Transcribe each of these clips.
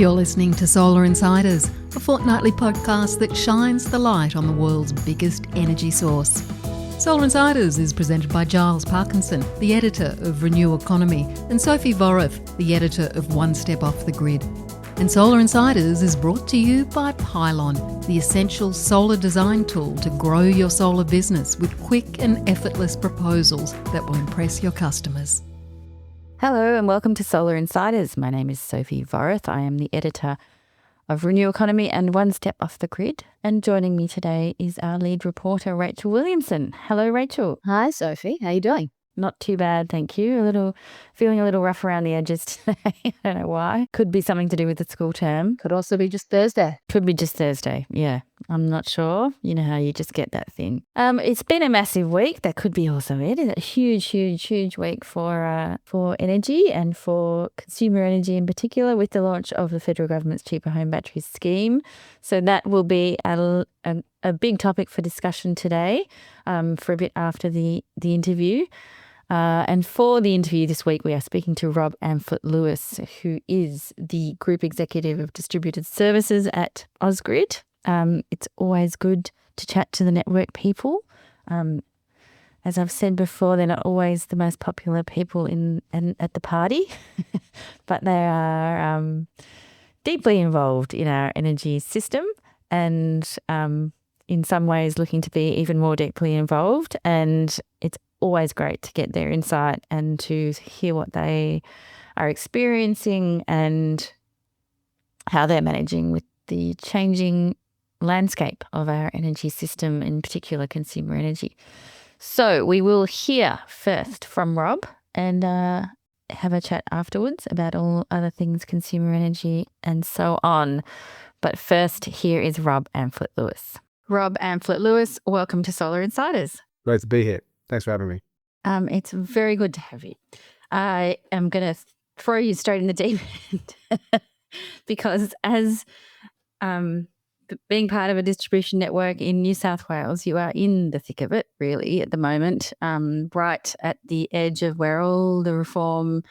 You're listening to Solar Insiders, a fortnightly podcast that shines the light on the world's biggest energy source. Solar Insiders is presented by Giles Parkinson, the editor of Renew Economy, and Sophie Vorath, the editor of One Step Off the Grid. And Solar Insiders is brought to you by Pylon, the essential solar design tool to grow your solar business with quick and effortless proposals that will impress your customers. Hello and welcome to Solar Insiders. My name is Sophie Vorath. I am the editor of Renew Economy and One Step Off the Grid. And joining me today is our lead reporter, Rachel Williamson. Hello, Rachel. Hi, Sophie. How you doing? Not too bad, thank you. Feeling a little rough around the edges today. I don't know why. Could be something to do with the school term. Could also be just Thursday. Could be just Thursday, yeah. I'm not sure. You know how you just get that thing. It's been a massive week. That could be also it. It's a huge week for energy and for consumer energy in particular with the launch of the federal government's cheaper home batteries scheme. So that will be a big topic for discussion today for a bit after the interview. And for the interview this week, we are speaking to Rob Amphlett-Lewis, who is the Group Executive of Distributed Services at Ausgrid. It's always good to chat to the network people. As I've said before, they're not always the most popular people at the party, but they are deeply involved in our energy system and in some ways looking to be even more deeply involved. And it's always great to get their insight and to hear what they are experiencing and how they're managing with the changing landscape of our energy system, in particular consumer energy. So we will hear first from Rob and have a chat afterwards about all other things consumer energy and so on. But first, here is Rob Amphlett-Lewis. Rob Amphlett-Lewis, welcome to Solar Insiders. Great to be here. Thanks for having me. It's very good to have you. I am going to throw you straight in the deep end because as being part of a distribution network in New South Wales, you are in the thick of it really at the moment, right at the edge of where all the reform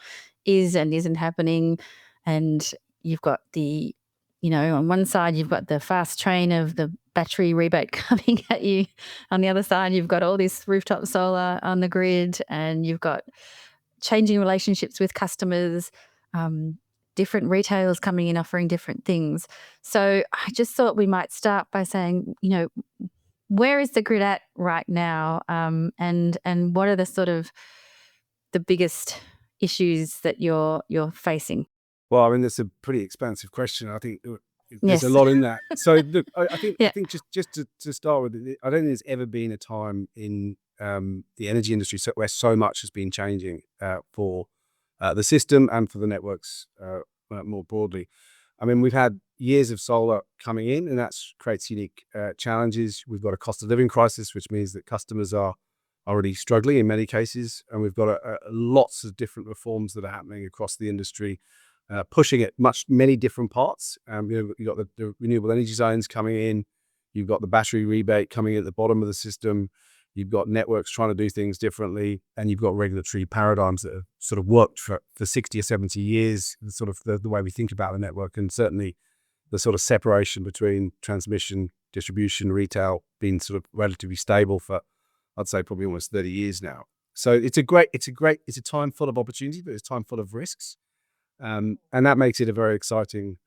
is and isn't happening. And you've got on one side, you've got the fast train of the battery rebate coming at you. On the other side, you've got all this rooftop solar on the grid and you've got changing relationships with customers, different retailers coming in offering different things. So I just thought we might start by saying, where is the grid at right now? And what are the sort of the biggest issues that you're facing? Well, I mean, that's a pretty expansive question. I think there's Yes. a lot in that. So, look, I think Yeah. I think just to start with, I don't think there's ever been a time in the energy industry where so much has been changing for the system and for the networks more broadly. I mean, we've had years of solar coming in, and that creates unique challenges. We've got a cost of living crisis, which means that customers are already struggling in many cases, and we've got lots of different reforms that are happening across the industry. Pushing at many different parts. You've got the renewable energy zones coming in. You've got the battery rebate coming at the bottom of the system. You've got networks trying to do things differently, and you've got regulatory paradigms that have sort of worked for 60 or 70 years. Sort of the way we think about the network, and certainly the sort of separation between transmission, distribution, retail being sort of relatively stable for, I'd say, probably almost 30 years now. So it's a time full of opportunity, but it's a time full of risks. And that makes it a very exciting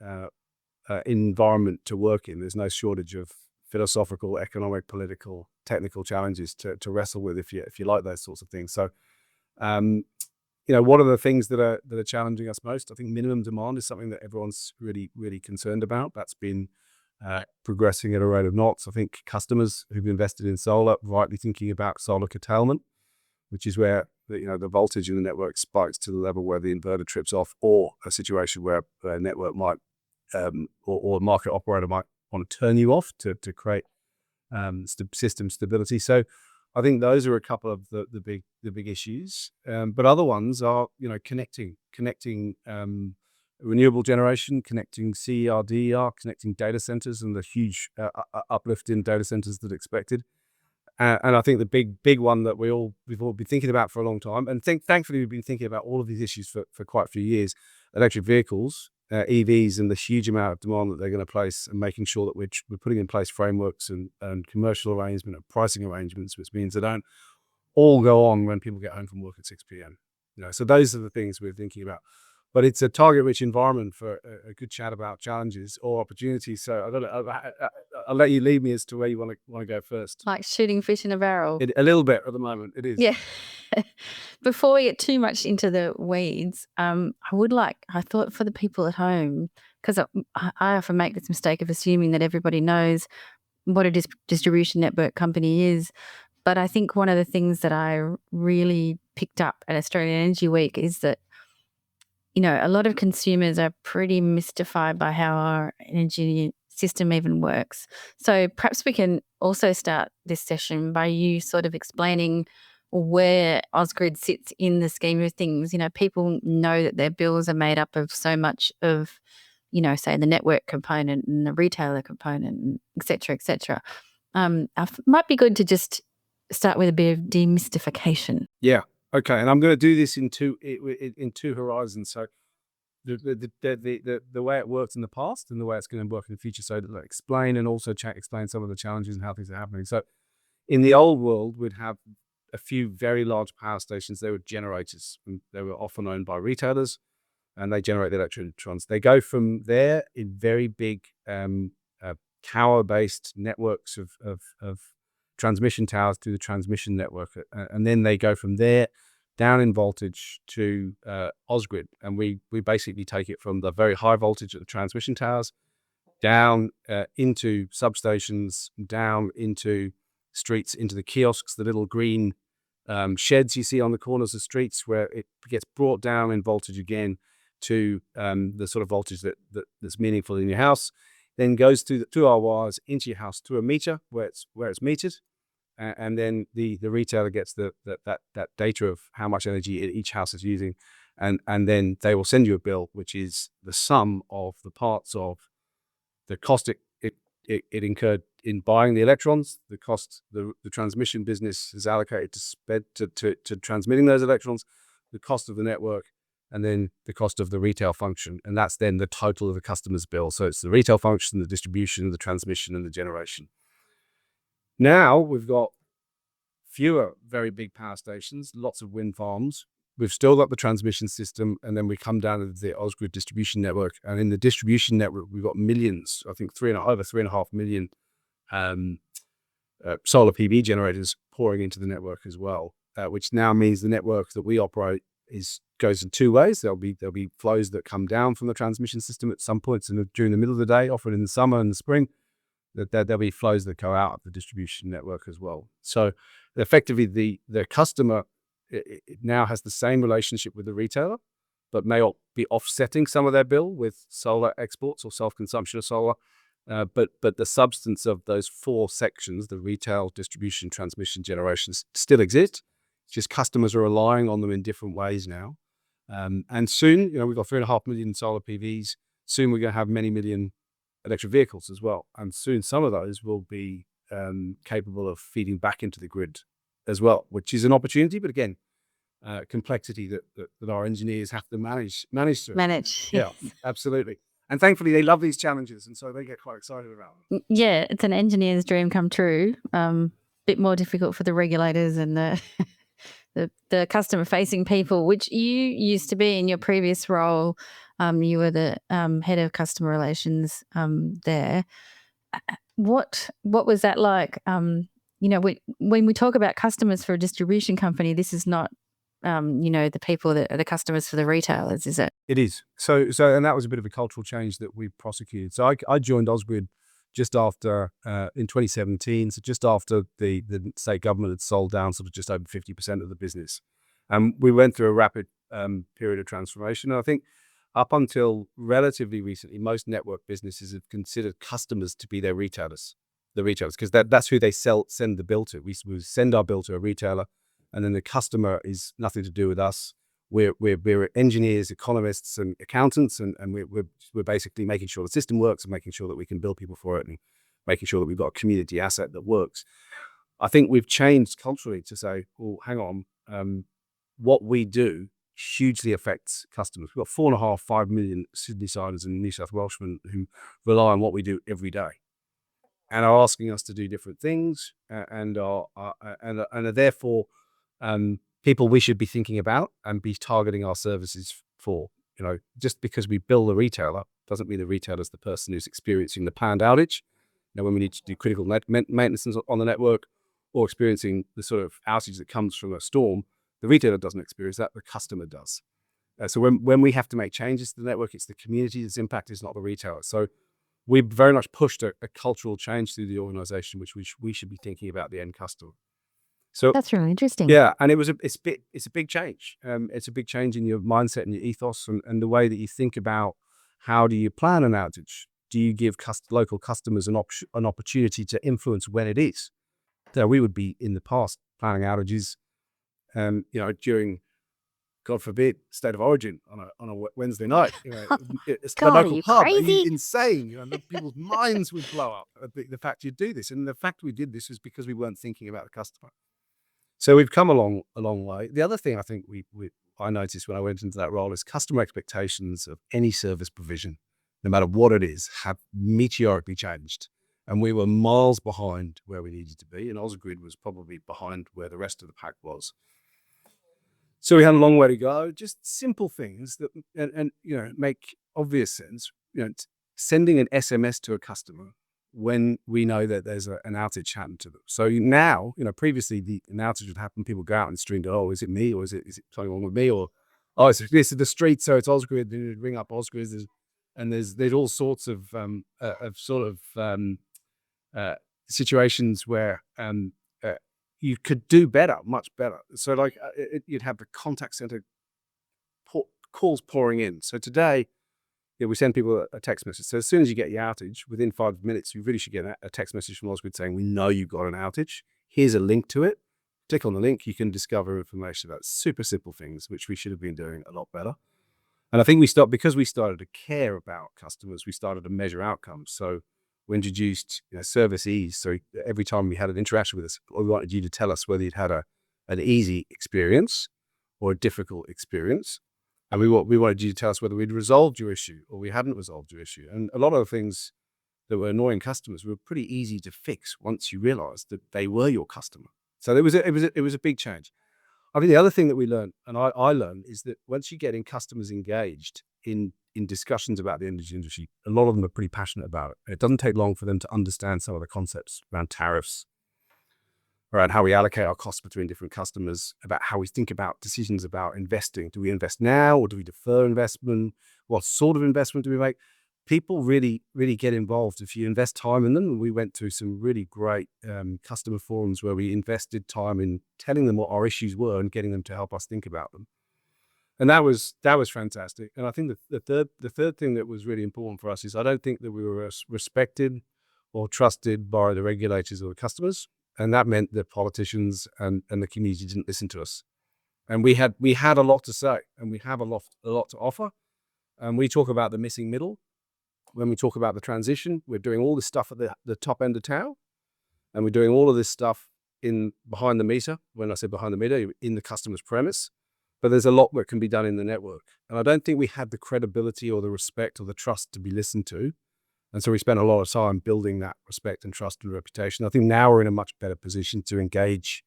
environment to work in. There's no shortage of philosophical, economic, political, technical challenges to wrestle with if you like those sorts of things. So, what are the things that are challenging us most? I think minimum demand is something that everyone's really concerned about. That's been progressing at a rate of knots. I think customers who've invested in solar rightly thinking about solar curtailment, which is where the voltage in the network spikes to the level where the inverter trips off, or a situation where a network might or a market operator might want to turn you off to create system stability. So I think those are a couple of the big issues. But other ones are connecting renewable generation, connecting CER, connecting data centers, and the huge uplift in data centers that expected. And I think the big one that we've all been thinking about for a long time, and thankfully we've been thinking about all of these issues for quite a few years, electric vehicles. EVs and the huge amount of demand that they're going to place, and making sure that we're putting in place frameworks and commercial arrangement and pricing arrangements, which means they don't all go on when people get home from work at 6 p.m. So those are the things we're thinking about. But it's a target-rich environment for a good chat about challenges or opportunities. So I don't know. I'll let you lead me as to where you want to go first. Like shooting fish in a barrel. A little bit at the moment, it is. Yeah. Before we get too much into the weeds, I thought for the people at home, because I often make this mistake of assuming that everybody knows what a distribution network company is. But I think one of the things that I really picked up at Australian Energy Week is that, a lot of consumers are pretty mystified by how our energy system even works. So perhaps we can also start this session by you sort of explaining where Ausgrid sits in the scheme of things. People know that their bills are made up of so much of, say the network component and the retailer component, et cetera, et cetera. Might be good to just start with a bit of demystification. Yeah. Okay. And I'm going to do this in two horizons. So the way it worked in the past and the way it's going to work in the future. So to explain and also explain some of the challenges and how things are happening. So in the old world, we'd have a few very large power stations. They were generators, and they were often owned by retailers, and they generate the electrons. They go from there in very big tower-based networks of transmission towers to the transmission network, and then they go from there down in voltage to Ausgrid, and we basically take it from the very high voltage at the transmission towers down into substations, down into streets, into the kiosks, the little green sheds you see on the corners of streets, where it gets brought down in voltage again to the sort of voltage that's meaningful in your house, then goes through our wires into your house to a meter where it's metered, and then the retailer gets that data of how much energy each house is using, and then they will send you a bill, which is the sum of the parts of the cost it incurred in buying the electrons, the cost the transmission business is allocated to transmitting those electrons, the cost of the network, and then the cost of the retail function. And that's then the total of the customer's bill. So it's the retail function, the distribution, the transmission, and the generation. Now we've got fewer very big power stations, lots of wind farms. We've still got the transmission system, and then we come down to the Ausgrid distribution network. And in the distribution network, we've got millions, I think over 3.5 million solar PV generators pouring into the network as well, which now means the network that we operate goes in two ways. There'll be flows that come down from the transmission system at some points during the middle of the day, often in the summer and the spring. There'll be flows that go out of the distribution network as well. So effectively, the customer it now has the same relationship with the retailer, but may be offsetting some of their bill with solar exports or self-consumption of solar. But the substance of those four sections, the retail, distribution, transmission, generations, still exist. It's just customers are relying on them in different ways now. And soon, we've got 3.5 million solar PVs. Soon we're going to have many million electric vehicles as well. And soon some of those will be capable of feeding back into the grid as well, which is an opportunity. But again, complexity that our engineers have to manage through. Yeah, absolutely. And thankfully, they love these challenges, and so they get quite excited about them. Yeah, it's an engineer's dream come true. Bit more difficult for the regulators and the customer-facing people, which you used to be in your previous role. You were the head of customer relations there. What was that like? When we talk about customers for a distribution company, this is not the people that are the customers for the retailers, is it? It is. So and that was a bit of a cultural change that we prosecuted. So I joined Ausgrid just after, in 2017, so just after the state government had sold down sort of just over 50% of the business. We went through a rapid period of transformation. And I think up until relatively recently, most network businesses have considered customers to be their retailers, because that's who they send the bill to. We send our bill to a retailer, and then the customer is nothing to do with us. We're engineers, economists, and accountants, and we're basically making sure the system works and making sure that we can bill people for it and making sure that we've got a community asset that works. I think we've changed culturally to say, well, hang on, what we do hugely affects customers. We've got 4.5, 5 million Sydney-siders and New South Welshmen who rely on what we do every day and are asking us to do different things and are therefore people we should be thinking about and be targeting our services for. Just because we bill the retailer doesn't mean the retailer's the person who's experiencing the planned outage. When we need to do critical maintenance on the network or experiencing the sort of outage that comes from a storm, the retailer doesn't experience that, the customer does. So when we have to make changes to the network, it's the community that's impacted, it's not the retailer. So we've very much pushed a cultural change through the organization, which we should be thinking about the end customer. So That's really interesting. yeah, and it's a big change. It's a big change in your mindset and your ethos and the way that you think about how do you plan an outage. Do you give local customers an opportunity to influence when it is? So we would be in the past planning outages, during, God forbid, State of Origin on a Wednesday night. It's God, the local are you pub. crazy? Are you insane? People's minds would blow up at the fact you do this, and the fact we did this is because we weren't thinking about the customer. So we've come a long way. The other thing I think I noticed when I went into that role is customer expectations of any service provision, no matter what it is, have meteorically changed. And we were miles behind where we needed to be. And Ausgrid was probably behind where the rest of the pack was. So we had a long way to go. Just simple things that, and make obvious sense. Sending an SMS to a customer when we know that there's an outage happened to them. So now, previously an outage would happen, people go out and stream, is it me or is it something wrong with me? Or, this is the street, so it's Ausgrid. Then you'd ring up Ausgrid, and there's all sorts of situations where you could do better, much better. So you'd have the contact center calls pouring in. So today, we send people a text message. So as soon as you get your outage, within 5 minutes, you really should get a text message from Ausgrid saying, we know you've got an outage. Here's a link to it. Click on the link. You can discover information about super simple things, which we should have been doing a lot better. And I think because we started to care about customers, we started to measure outcomes. So we introduced service ease. So every time we had an interaction with us, we wanted you to tell us whether you'd had an easy experience or a difficult experience. And we wanted you to tell us whether we'd resolved your issue or we hadn't resolved your issue. And a lot of the things that were annoying customers were pretty easy to fix once you realized that they were your customer. So it was a big change. I think the other thing that we learned, and I learned, is that once you get customers engaged in discussions about the energy industry, a lot of them are pretty passionate about it. It doesn't take long for them to understand some of the concepts around tariffs, around how we allocate our costs between different customers, about how we think about decisions about investing. Do we invest now or do we defer investment? What sort of investment do we make? People really, really get involved if you invest time in them. We went through some really great customer forums where we invested time in telling them what our issues were and getting them to help us think about them. And that was fantastic. And I think the third thing that was really important for us is I don't think that we were respected or trusted by the regulators or the customers. And that meant that politicians and the community didn't listen to us. And we had a lot to say, and we have a lot to offer. And we talk about the missing middle. When we talk about the transition, we're doing all this stuff at the top end of town. And we're doing all of this stuff behind the meter. When I say behind the meter, in the customer's premise. But there's a lot that can be done in the network. And I don't think we had the credibility or the respect or the trust to be listened to. And so we spent a lot of time building that respect and trust and reputation. I think now we're in a much better position to engage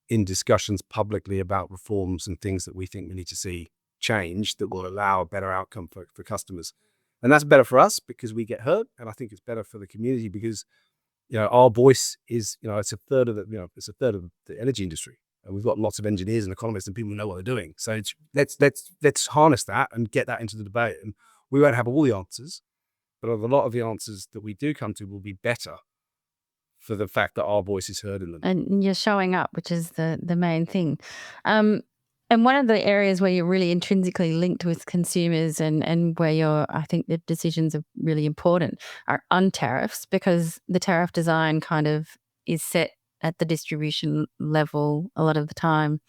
in discussions publicly about reforms and things that we think we need to see change that will allow a better outcome for customers. And that's better for us because we get heard. And I think it's better for the community because, our voice is, it's a third of the energy industry. And we've got lots of engineers and economists and people who know what they're doing. So let's harness that and get that into the debate. And we won't have all the answers. But a lot of the answers that we do come to will be better for the fact that our voice is heard in them. And you're showing up, which is the main thing. And one of the areas where you're really intrinsically linked with consumers and where I think the decisions are really important are on tariffs, because the tariff design kind of is set at the distribution level a lot of the time.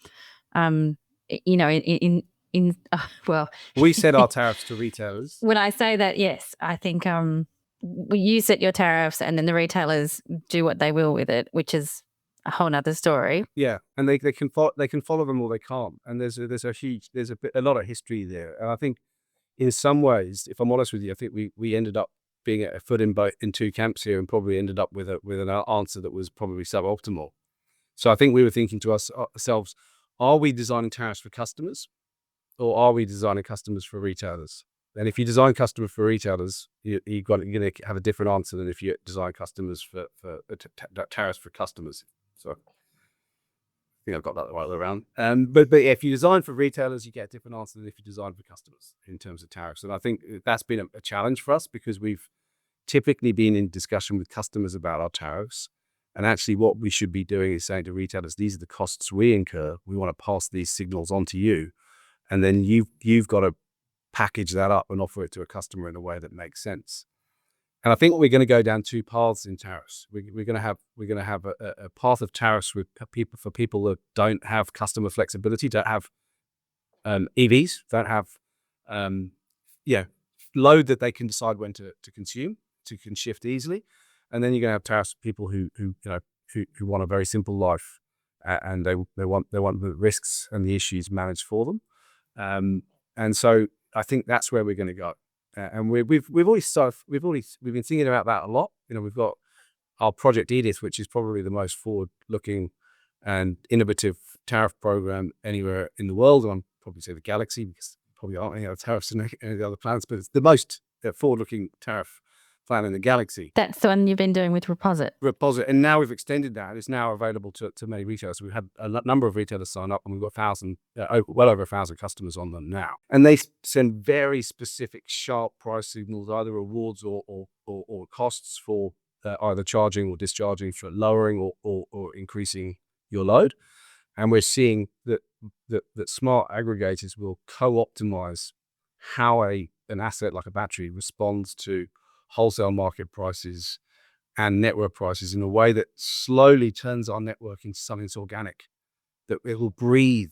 We set our tariffs to retailers. When I say that, yes, I think you set your tariffs and then the retailers do what they will with it, which is a whole nother story. Yeah, and they can follow them or they can't. And there's a lot of history there. And I think in some ways, if I'm honest with you, I think we ended up being a foot in two camps here, and probably ended up with an answer that was probably suboptimal. So I think we were thinking to ourselves, are we designing tariffs for customers, or are we designing customers for retailers? And if you design customers for retailers, you're going to have a different answer than if you design customers for tariffs for customers. So I think I've got that the right way around. But if you design for retailers, you get a different answer than if you design for customers in terms of tariffs. And I think that's been a challenge for us, because we've typically been in discussion with customers about our tariffs. And actually what we should be doing is saying to retailers, these are the costs we incur. We want to pass these signals on to you. And then you've got to package that up and offer it to a customer in a way that makes sense. And I think we're going to go down two paths in tariffs. We're going to have a path of tariffs with people that don't have customer flexibility, don't have EVs, don't have load that they can decide when to consume, can shift easily. And then you're going to have tariffs for people who want a very simple life, and they want the risks and the issues managed for them. And so I think that's where we're going to go. And we've been thinking about that a lot. We've got our Project Edith, which is probably the most forward-looking and innovative tariff program anywhere in the world. And I'd probably say the galaxy, because probably aren't any other tariffs in any of the other planets, but it's the most forward-looking tariff plan in the galaxy. That's the one you've been doing with Reposit. And now we've extended that. It's now available to many retailers. So we've had a number of retailers sign up, and we've got well over 1,000 customers on them now. And they send very specific, sharp price signals, either rewards or costs for either charging or discharging, for lowering or increasing your load. And we're seeing that smart aggregators will co-optimize how an asset like a battery responds to wholesale market prices and network prices in a way that slowly turns our network into something that's organic, that it will breathe.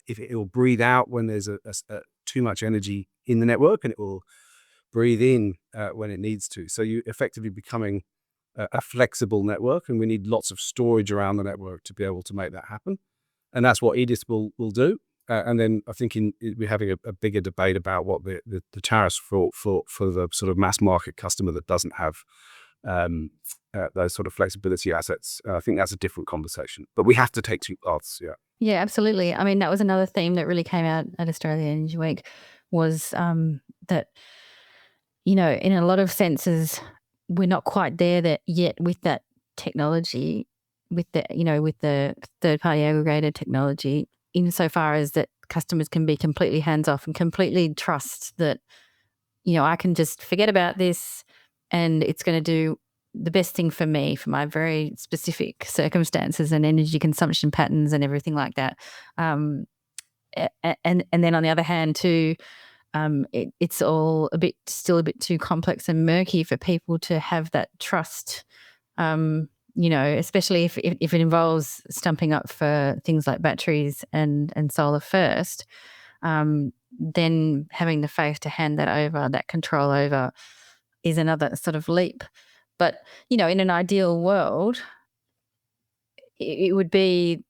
If it will breathe out when there's too much energy in the network, and it will breathe in when it needs to. So you effectively becoming a flexible network, and we need lots of storage around the network to be able to make that happen. And that's what Edith will do. And then I think we're having a bigger debate about what the tariffs for the sort of mass market customer that doesn't have those sort of flexibility assets. I think that's a different conversation. But we have to take two paths. Yeah. Yeah, absolutely. I mean, that was another theme that really came out at Australia Energy Week, was that, in a lot of senses, we're not quite there yet with that technology, with the third-party aggregator technology, insofar as that customers can be completely hands-off and completely trust that, I can just forget about this and it's going to do the best thing for me, for my very specific circumstances and energy consumption patterns and everything like that. And then on the other hand too, it's all still a bit too complex and murky for people to have that trust, especially if it involves stumping up for things like batteries and solar first, then having the faith to hand that over, that control over, is another sort of leap. But, in an ideal world, it would be,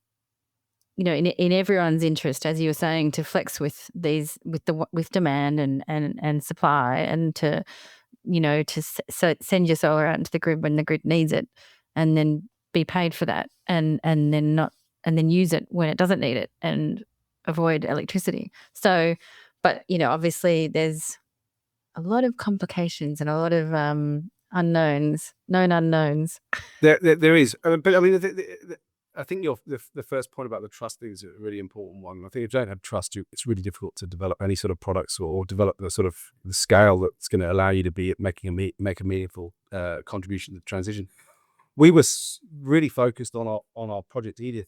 in everyone's interest, as you were saying, to flex with demand and supply, and to send your solar out into the grid when the grid needs it, and then be paid for that, and then use it when it doesn't need it, and avoid electricity. So, but obviously there's a lot of complications and a lot of known unknowns. There is, but I mean, I think the first point about the trust thing is a really important one. I think if you don't have trust, it's really difficult to develop any sort of products or develop the sort of the scale that's going to allow you to be make a meaningful contribution to the transition. We were really focused on our Project Edith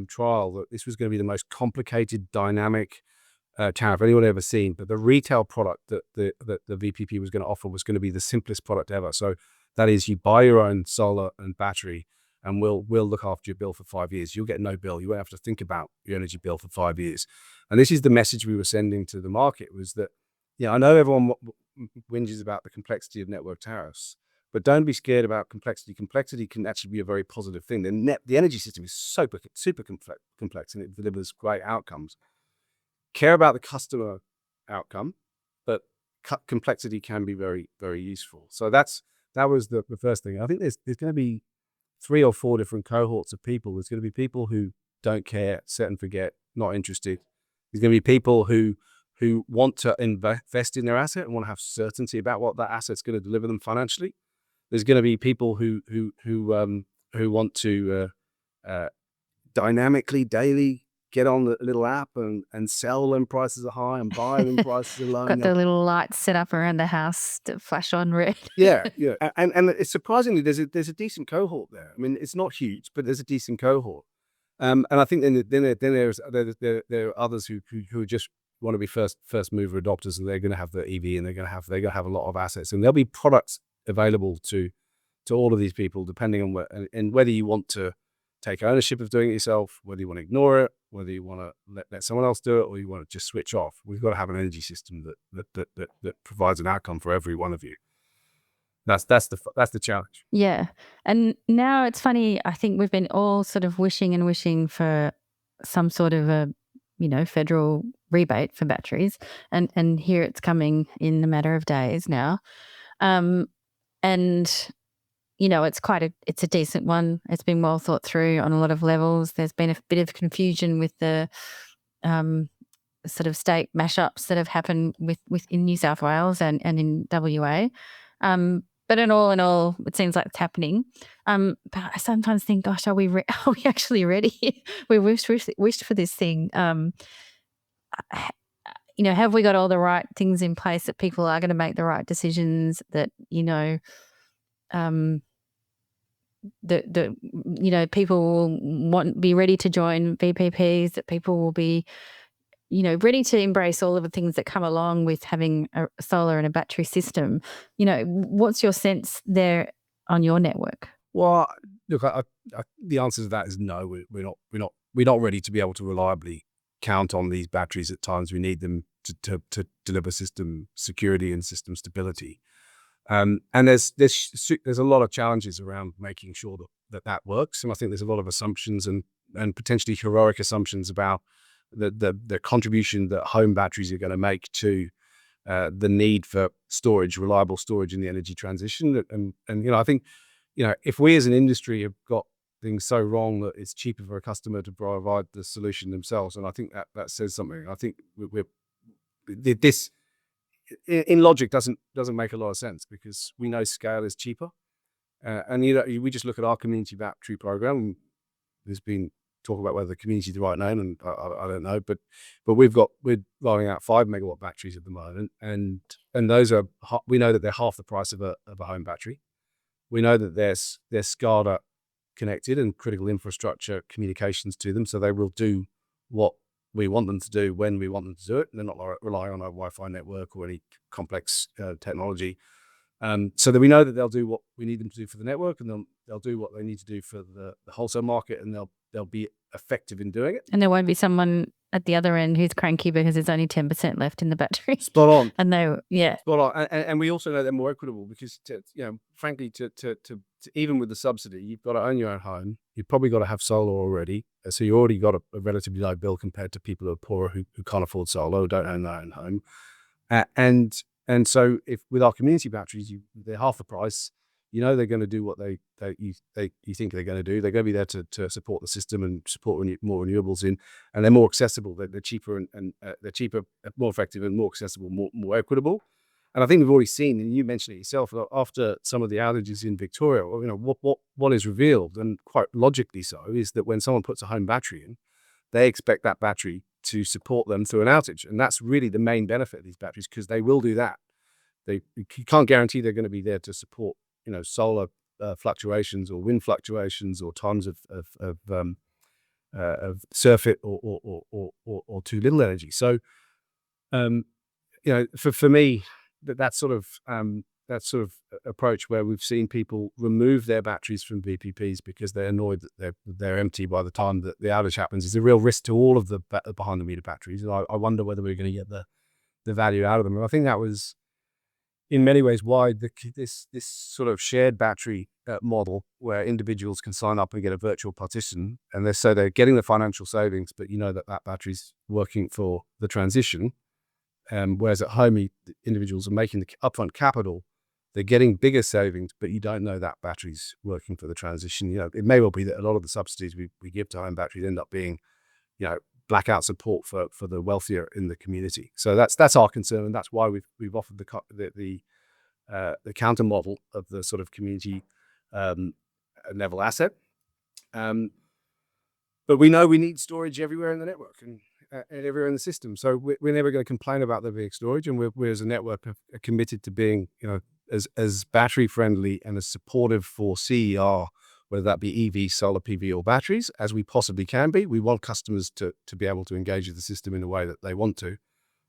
trial, that this was going to be the most complicated, dynamic tariff anyone had ever seen. But the retail product that the VPP was going to offer was going to be the simplest product ever. So that is, you buy your own solar and battery, and we'll look after your bill for 5 years. You'll get no bill. You won't have to think about your energy bill for 5 years. And this is the message we were sending to the market, was that, I know everyone whinges about the complexity of network tariffs, But don't be scared about complexity. Complexity can actually be a very positive thing. The energy system is super complex, and it delivers great outcomes. Care about the customer outcome, but complexity can be very, very useful. So that was the first thing. I think there's going to be 3 or 4 different cohorts of people. There's going to be people who don't care, set and forget, not interested. There's going to be people who want to invest in their asset and want to have certainty about what that asset's going to deliver them financially. There's going to be people who want to dynamically, daily get on the little app and sell when prices are high and buy when prices are low. Got the little lights set up around the house to flash on red. Yeah. And it's surprisingly, there's a decent cohort there. I mean, it's not huge, but there's a decent cohort. And I think then there are others who just want to be first mover adopters, and they're going to have the EV, and they're going to have a lot of assets, and there'll be products available to all of these people, depending on and whether you want to take ownership of doing it yourself, whether you want to ignore it, whether you want to let someone else do it, or you want to just switch off. We've got to have an energy system that provides an outcome for every one of you. That's the challenge. Yeah. And now it's funny, I think we've been all sort of wishing for some sort of a, federal rebate for batteries. And here it's coming in a matter of days now. And, it's a decent one. It's been well thought through on a lot of levels. There's been a bit of confusion with the sort of state mashups that have happened in New South Wales and in WA. But in all, it seems like it's happening. But I sometimes think, gosh, are we actually ready? We wished for this thing. Have we got all the right things in place that people are going to make the right decisions? That people will be ready to join VPPs. That people will be, ready to embrace all of the things that come along with having a solar and a battery system. What's your sense there on your network? Well, look, the answer to that is no. We're not ready to be able to reliably count on these batteries at times we need them to deliver system security and system stability. And there's a lot of challenges around making sure that works. And I think there's a lot of assumptions and potentially heroic assumptions about the contribution that home batteries are going to make to the need for storage, reliable storage in the energy transition. And I think, if we as an industry have got things so wrong that it's cheaper for a customer to provide the solution themselves, and I think that says something. I think this in logic doesn't make a lot of sense, because we know scale is cheaper. And we just look at our community battery program. There's been talk about whether the community is the right name, and I don't know, but we're rolling out 5 megawatt batteries at the moment, and those are, we know that they're half the price of a home battery. We know that they're SCADA connected and critical infrastructure communications to them, so they will do what we want them to do when we want them to do it. They're not relying on a Wi-Fi network or any complex technology. So that we know that they'll do what we need them to do for the network, and they'll do what they need to do for the wholesale market, and they'll be effective in doing it. And there won't be someone at the other end who's cranky because there's only 10% left in the battery. Spot on. And Spot on. And we also know they're more equitable, because frankly, to even with the subsidy, you've got to own your own home. You've probably got to have solar already, so you already got a relatively low bill compared to people who are poorer who can't afford solar or don't own their own home. And so if with our community batteries, they're half the price. They're going to do what you think they're going to do. They're going to be there to support the system and support more renewables in, and they're more accessible. They're cheaper and they're cheaper, more effective, and more accessible, more equitable. And I think we've already seen, and you mentioned it yourself, after some of the outages in Victoria, what is revealed, and quite logically so, is that when someone puts a home battery in, they expect that battery to support them through an outage. And that's really the main benefit of these batteries, because they will do that. You can't guarantee they're going to be there to support, solar fluctuations or wind fluctuations or times of surfeit or too little energy. So, for me, that sort of approach where we've seen people remove their batteries from VPPs because they're annoyed that they're empty by the time that the outage happens is a real risk to all of the behind the meter batteries. And I wonder whether we're going to get the value out of them. And I think that was, in many ways why this sort of shared battery model, where individuals can sign up and get a virtual partition, and they're getting the financial savings, but that battery's working for the transition. Whereas at home, individuals are making the upfront capital, they're getting bigger savings, but you don't know that battery's working for the transition. It may well be that a lot of the subsidies we give to home batteries end up being, blackout support for the wealthier in the community. So that's our concern, and that's why we've offered the counter model of the sort of community level asset. But we know we need storage everywhere in the network and everywhere in the system. So we're never going to complain about there being storage, and we as a network are committed to being, as battery friendly and as supportive for CER, whether that be EV, solar PV, or batteries, as we possibly can be. We want customers to be able to engage with the system in a way that they want to,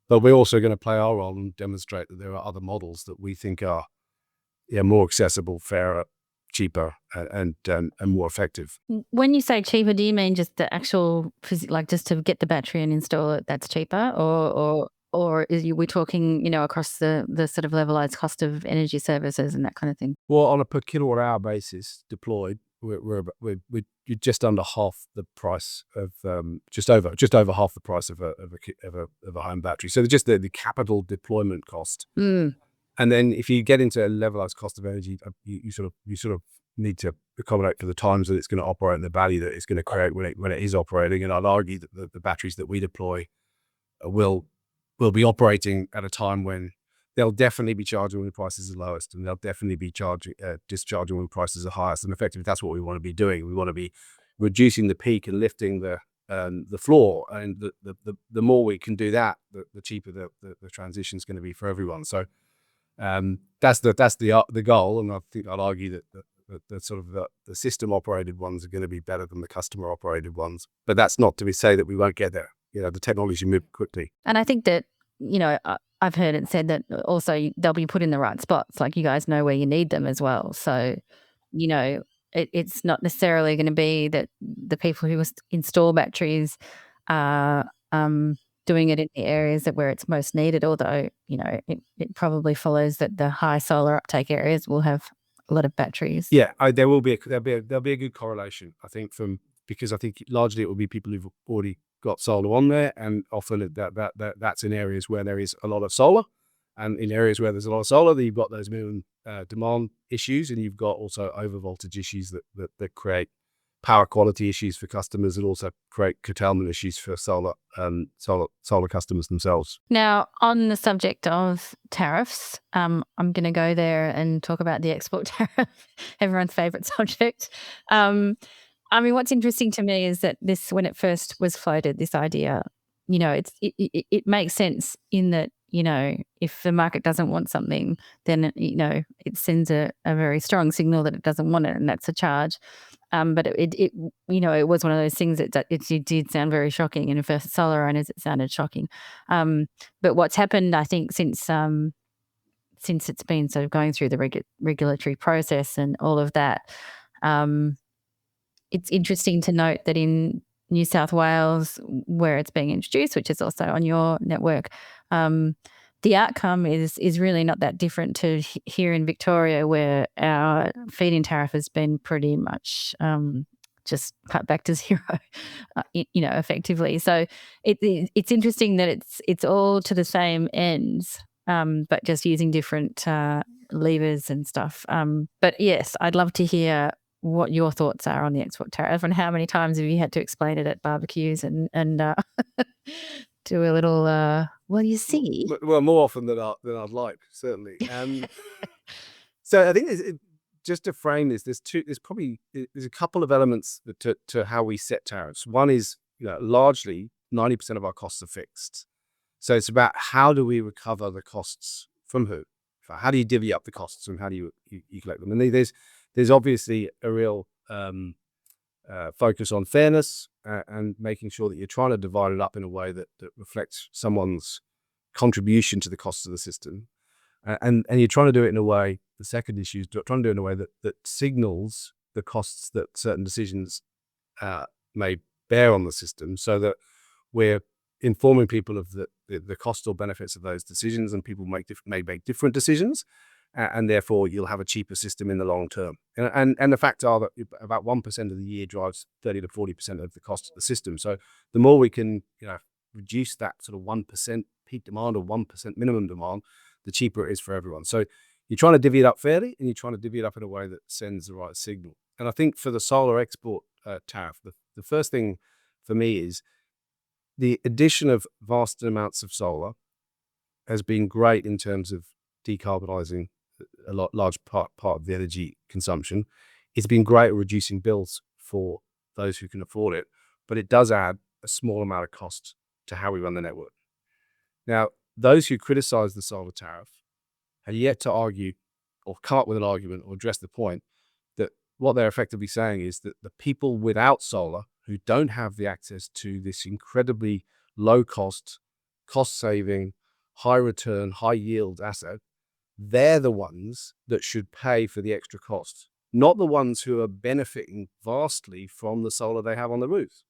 but we're also going to play our role and demonstrate that there are other models that we think are more accessible, fairer, cheaper, and more effective. When you say cheaper, do you mean just the actual, like just to get the battery and install it, that's cheaper? Or we're talking, across the sort of levelized cost of energy services and that kind of thing? Well, on a per kilowatt hour basis deployed, we're just under half the price of just over half the price of a home battery. So just the capital deployment cost. And then if you get into a levelized cost of energy, you sort of need to accommodate for the times that it's going to operate and the value that it's going to create when it is operating. And I'd argue that the batteries that we deploy will be operating at a time when they'll definitely be charging when the prices are lowest, and they'll definitely be discharging when prices are highest. And effectively, that's what we want to be doing. We want to be reducing the peak and lifting the floor. And the more we can do that, the cheaper the transition is going to be for everyone. So that's the goal. And I think I'd argue that the sort of the system operated ones are going to be better than the customer operated ones. But that's not to say that we won't get there. The technology moves quickly. And I think that, I've heard it said that also they'll be put in the right spots. Like, you guys know where you need them as well. So, it's not necessarily going to be that the people who install batteries are doing it in the areas where it's most needed, although, it probably follows that the high solar uptake areas will have a lot of batteries. Yeah, there'll be a good correlation, I think, because I think largely it will be people who've already got solar on there, and often that's in areas where there is a lot of solar, and in areas where there's a lot of solar, you've got those minimum demand issues, and you've got also over voltage issues that create power quality issues for customers, and also create curtailment issues for solar customers themselves. Now, on the subject of tariffs, I'm going to go there and talk about the export tariff, everyone's favorite subject. What's interesting to me is that when it first was floated, this idea, it makes sense in that, if the market doesn't want something, then, it sends a very strong signal that it doesn't want it, and that's a charge. But it was one of those things that it did sound very shocking, and for solar owners, it sounded shocking. But what's happened, I think, since it's been sort of going through the regulatory process and all of that, it's interesting to note that in New South Wales, where it's being introduced, which is also on your network, the outcome is really not that different to here in Victoria, where our feed-in tariff has been pretty much just cut back to zero, effectively. So it's interesting that it's all to the same ends, but just using different levers and stuff. But yes, I'd love to hear what your thoughts are on the export tariff, and how many times have you had to explain it at barbecues and do a little well, you see. Well, more often than I'd like, certainly. So I think just to frame this, there's a couple of elements to how we set tariffs. One is, largely 90% of our costs are fixed. So it's about how do we recover the costs from who? How do you divvy up the costs, and how do you collect them? And there's obviously a real focus on fairness and making sure that you're trying to divide it up in a way that reflects someone's contribution to the costs of the system. And you're trying to do it in a way, the second issue is trying to do it in a way that signals the costs that certain decisions may bear on the system, so that we're informing people of the cost or benefits of those decisions, and people may make different decisions, and therefore you'll have a cheaper system in the long term. And the facts are that about 1% of the year drives 30 to 40% of the cost of the system. So the more we can reduce that sort of 1% peak demand or 1% minimum demand, the cheaper it is for everyone. So you're trying to divvy it up fairly, and you're trying to divvy it up in a way that sends the right signal. And I think for the solar export tariff, the first thing for me is the addition of vast amounts of solar has been great in terms of decarbonising a large part of the energy consumption. It's been great at reducing bills for those who can afford it, but it does add a small amount of cost to how we run the network. Now, those who criticise the solar tariff have yet to argue or come up with an argument or address the point that what they're effectively saying is that the people without solar who don't have the access to this incredibly low cost, saving, high return, high yield asset, they're the ones that should pay for the extra cost, not the ones who are benefiting vastly from the solar they have on the roof.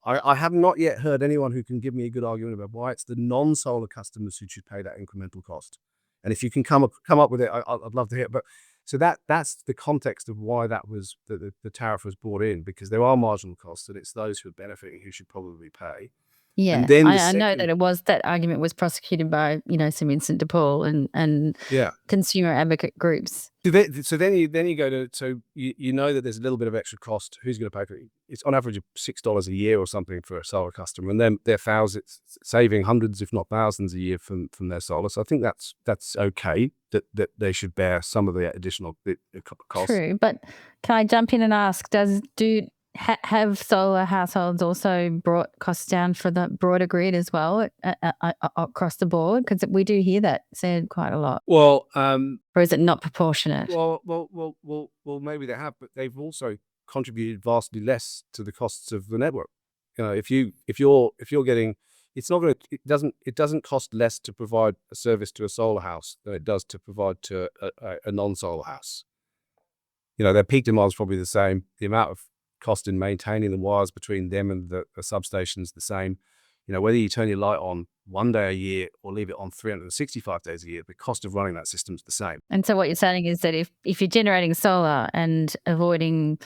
I have not yet heard anyone who can give me a good argument about why it's the non-solar customers who should pay that incremental cost. And if you can come up with it, I'd love to hear it. But so that's the context of why that was the tariff was brought in, because there are marginal costs, and it's those who are benefiting who should probably pay. Yeah, and then I know that argument was prosecuted by Sir Vincent de Paul and consumer advocate groups. So then you go to, so you know that there's a little bit of extra cost. Who's going to pay for it? It's on average $6 a year or something for a solar customer, and then they're saving hundreds, if not thousands, a year from their solar. So I think that's okay that they should bear some of the additional costs. True, but can I jump in and ask? Have solar households also brought costs down for the broader grid as well across the board? Because we do hear that said quite a lot. Well, or is it not proportionate? Well, maybe they have, but they've also contributed vastly less to the costs of the network. If you're getting, it doesn't cost less to provide a service to a solar house than it does to provide to a non-solar house. Their peak demand is probably the same. The amount of cost in maintaining the wires between them and the substation is the same. Whether you turn your light on one day a year or leave it on 365 days a year, the cost of running that system is the same. And so what you're saying is that if you're generating solar and avoiding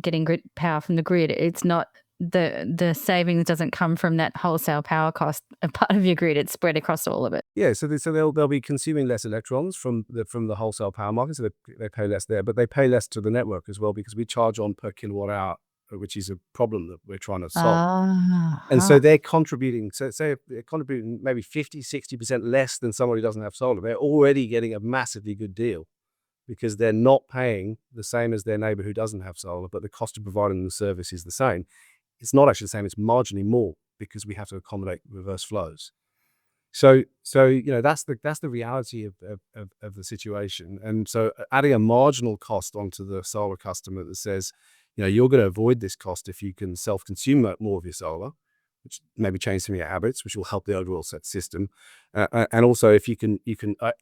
getting grid power from the grid, it's not the savings doesn't come from that wholesale power cost of part of your grid. It's spread across all of it. Yeah, so they'll be consuming less electrons from the wholesale power market, so they pay less there, but they pay less to the network as well, because we charge on per kilowatt hour, which is a problem that we're trying to solve. And so they're contributing. So say they're contributing maybe 50-60% less than somebody who doesn't have solar. They're already getting a massively good deal, because they're not paying the same as their neighbor who doesn't have solar, but the cost of providing the service is the same. It's not actually the same, it's marginally more, because we have to accommodate reverse flows. So that's the reality of the situation. And so adding a marginal cost onto the solar customer that says, you're going to avoid this cost if you can self-consume more of your solar, which maybe change some of your habits, which will help the overall set system. And also if you can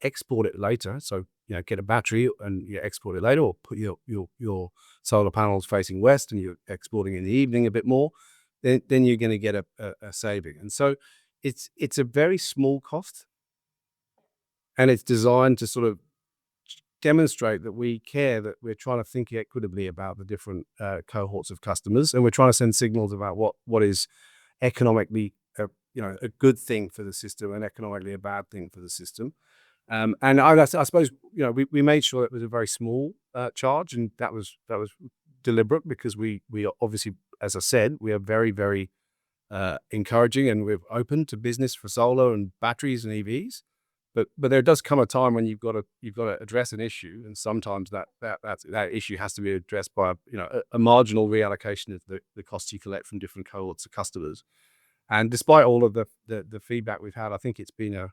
export it later, so get a battery and you export it later, or put your solar panels facing west and you're exporting in the evening a bit more, then you're going to get a saving. And so it's a very small cost, and it's designed to sort of demonstrate that we care, that we're trying to think equitably about the different cohorts of customers, and we're trying to send signals about what is economically a good thing for the system and economically a bad thing for the system. And I suppose we made sure it was a very small charge, and that was deliberate, because we obviously, as I said, we are very, very encouraging, and we're open to business for solar and batteries and EVs. But there does come a time when you've got to address an issue, and sometimes that issue has to be addressed by a marginal reallocation of the costs you collect from different cohorts of customers. And despite all of the feedback we've had, I think it's been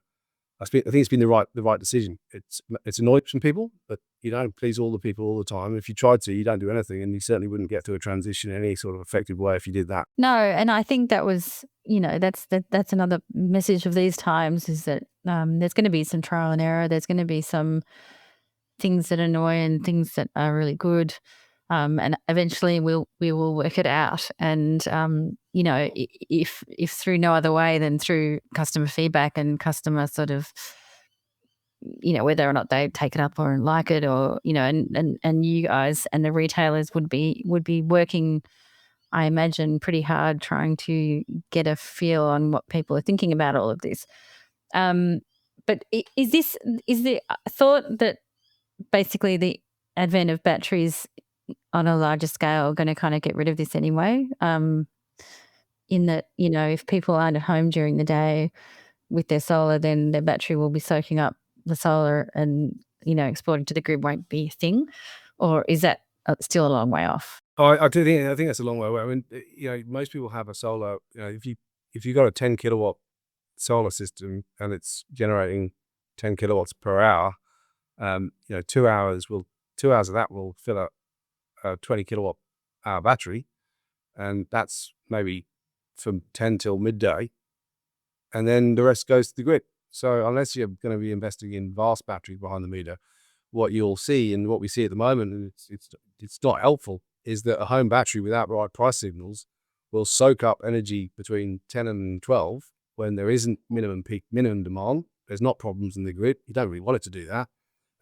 the right decision. It's annoyed some people, but you don't please all the people all the time. If you tried to, you don't do anything, and you certainly wouldn't get to a transition in any sort of effective way if you did that. No, and I think that was, that's another message of these times, is that there's going to be some trial and error. There's going to be some things that annoy and things that are really good. and eventually we will work it out. And you know, if through no other way than through customer feedback and customer sort of, you know, whether or not they take it up or like it, or, you know, and you guys and the retailers would be working, I imagine, pretty hard trying to get a feel on what people are thinking about all of this. But is the thought that basically the advent of batteries on a larger scale going to kind of get rid of this anyway? In that, you know, if people aren't at home during the day with their solar, then their battery will be soaking up the solar and, you know, exporting to the grid won't be a thing? Or is that still a long way off? I think that's a long way away. I mean, you know, most people have a solar. You know, if you got a 10 kilowatt solar system and it's generating 10 kilowatts per hour, you know, 2 hours of that will fill a 20 kilowatt hour battery, and that's maybe from 10 till midday, and then the rest goes to the grid. So unless you're going to be investing in vast batteries behind the meter, what you'll see and what we see at the moment, and it's not helpful, is that a home battery without right price signals will soak up energy between 10 and 12 when there isn't minimum demand. There's not problems in the grid. You don't really want it to do that.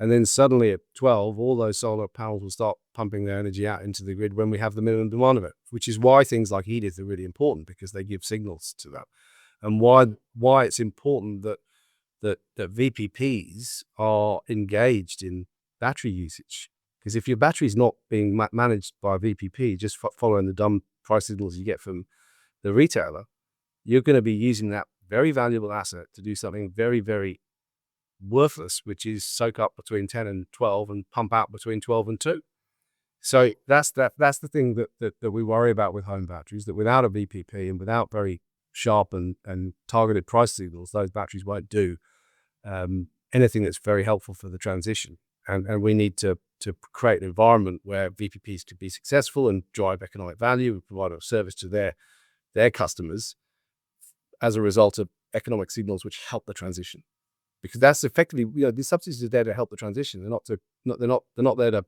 And then suddenly at 12, all those solar panels will start pumping their energy out into the grid when we have the minimum demand of it, which is why things like heaters are really important, because they give signals to that. And why it's important that VPPs are engaged in battery usage. Because if your battery is not being managed by a VPP, just following the dumb price signals you get from the retailer, you're going to be using that very valuable asset to do something very, very worthless, which is soak up between 10 and 12 and pump out between 12 and 2. So that's the thing that we worry about with home batteries, that without a VPP and without very sharp and targeted price signals, those batteries won't do anything that's very helpful for the transition. And we need to create an environment where VPPs can be successful and drive economic value and provide a service to their customers as a result of economic signals which help the transition. Because that's effectively, you know, these subsidies are there to help the transition. They're not there to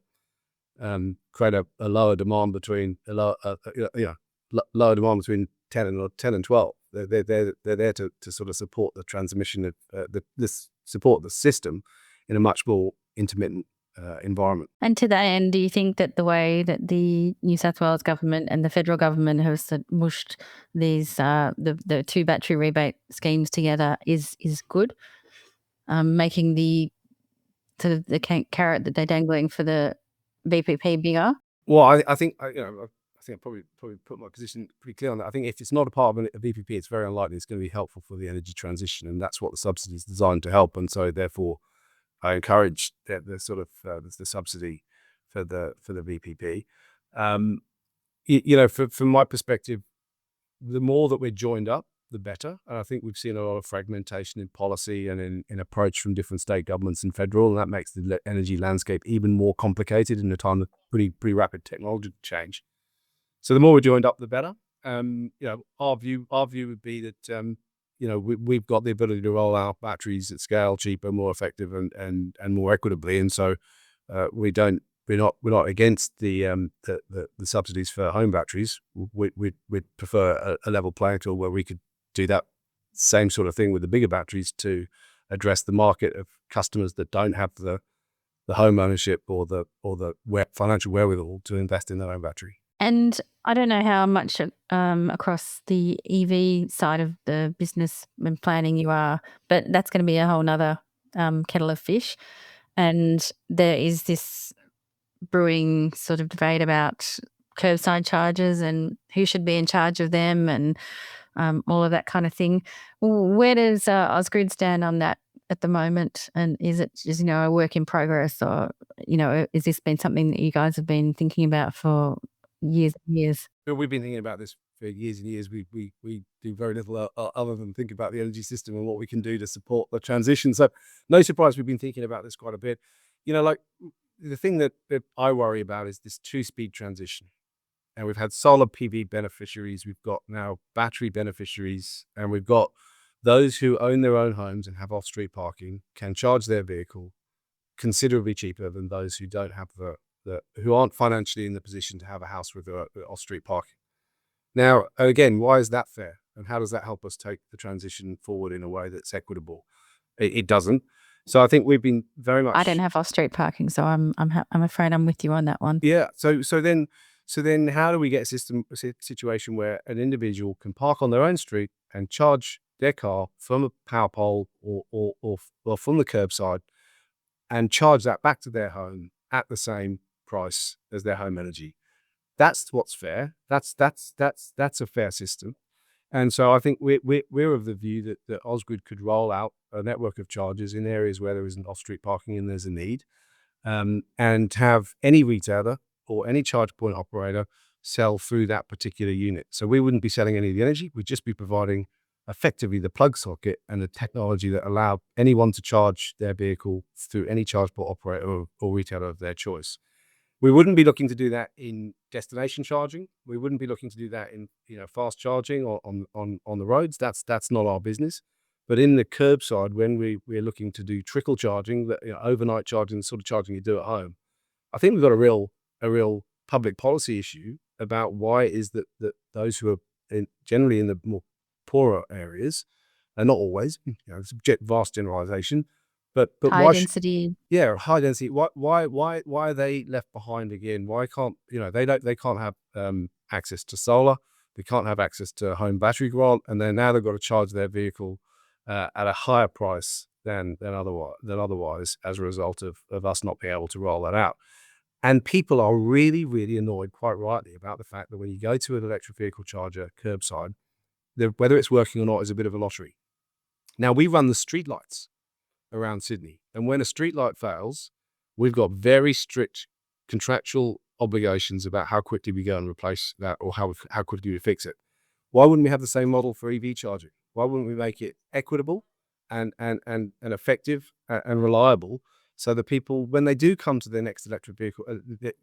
create a lower demand between lower demand between 10 and 12. They're there to sort of support the transmission of support the system in a much more intermittent environment. And to that end, do you think that the way that the New South Wales government and the federal government have mushed these the two battery rebate schemes together is good, making the sort of the carrot that they're dangling for the VPP bigger? Well, I think I probably put my position pretty clear on that. I think if it's not a part of a VPP, it's very unlikely it's going to be helpful for the energy transition, and that's what the subsidy is designed to help. And so, therefore, I encourage the sort of the subsidy for the VPP. You know, from my perspective, the more that we're joined up, the better. And I think we've seen a lot of fragmentation in policy and in approach from different state governments and federal, and that makes the energy landscape even more complicated in a time of pretty rapid technology change. So the more we're joined up, the better. You know, our view would be that you know, we've got the ability to roll out batteries at scale, cheaper, more effective, and more equitably. And so we're not against the subsidies for home batteries. We'd prefer a level playing field where we could do that same sort of thing with the bigger batteries to address the market of customers that don't have the home ownership or the financial wherewithal to invest in their own battery. And I don't know how much across the EV side of the business and planning you are, but that's going to be a whole nother kettle of fish. And there is this brewing sort of debate about curbside charges and who should be in charge of them and all of that kind of thing. Where does Ausgrid stand on that at the moment? And is it just, you know, a work in progress, or, you know, has this been something that you guys have been thinking about for years and years? We've been thinking about this for years and years. We do very little other than think about the energy system and what we can do to support the transition. So no surprise, we've been thinking about this quite a bit. You know, like the thing that I worry about is this two-speed transition. And we've had solar PV beneficiaries, we've got now battery beneficiaries, and we've got those who own their own homes and have off-street parking, can charge their vehicle considerably cheaper than those who don't have who aren't financially in the position to have a house with off-street parking. Now, again, why is that fair? And how does that help us take the transition forward in a way that's equitable? It doesn't. So I think we've been very much. I don't have off-street parking, so I'm afraid I'm with you on that one. Yeah. So then how do we get a situation where an individual can park on their own street and charge their car from a power pole or from the curbside and charge that back to their home at the same price as their home energy? That's what's fair. That's a fair system. And so I think we're of the view that Ausgrid could roll out a network of chargers in areas where there isn't off-street parking and there's a need, and have any retailer or any charge point operator sell through that particular unit. So we wouldn't be selling any of the energy. We'd just be providing effectively the plug socket and the technology that allow anyone to charge their vehicle through any charge point operator or retailer of their choice. We wouldn't be looking to do that in destination charging. We wouldn't be looking to do that in fast charging or on the roads. That's not our business. But in the curbside, when we're looking to do trickle charging, that overnight charging, the sort of charging you do at home, I think we've got a real public policy issue about why it is that those who are generally in the more poorer areas, and not always, it's a vast generalization, but high density. High density. Why are they left behind again? Why can't they can't have access to solar? They can't have access to a home battery grant, and then now they've got to charge their vehicle at a higher price than otherwise as a result of us not being able to roll that out. And people are really, really annoyed, quite rightly, about the fact that when you go to an electric vehicle charger curbside, whether it's working or not is a bit of a lottery. Now, we run the street lights around Sydney, and when a street light fails, we've got very strict contractual obligations about how quickly we go and replace that, or how quickly we fix it. Why wouldn't we have the same model for EV charging? Why wouldn't we make it equitable and effective and reliable, so that people, when they do come to their next electric vehicle,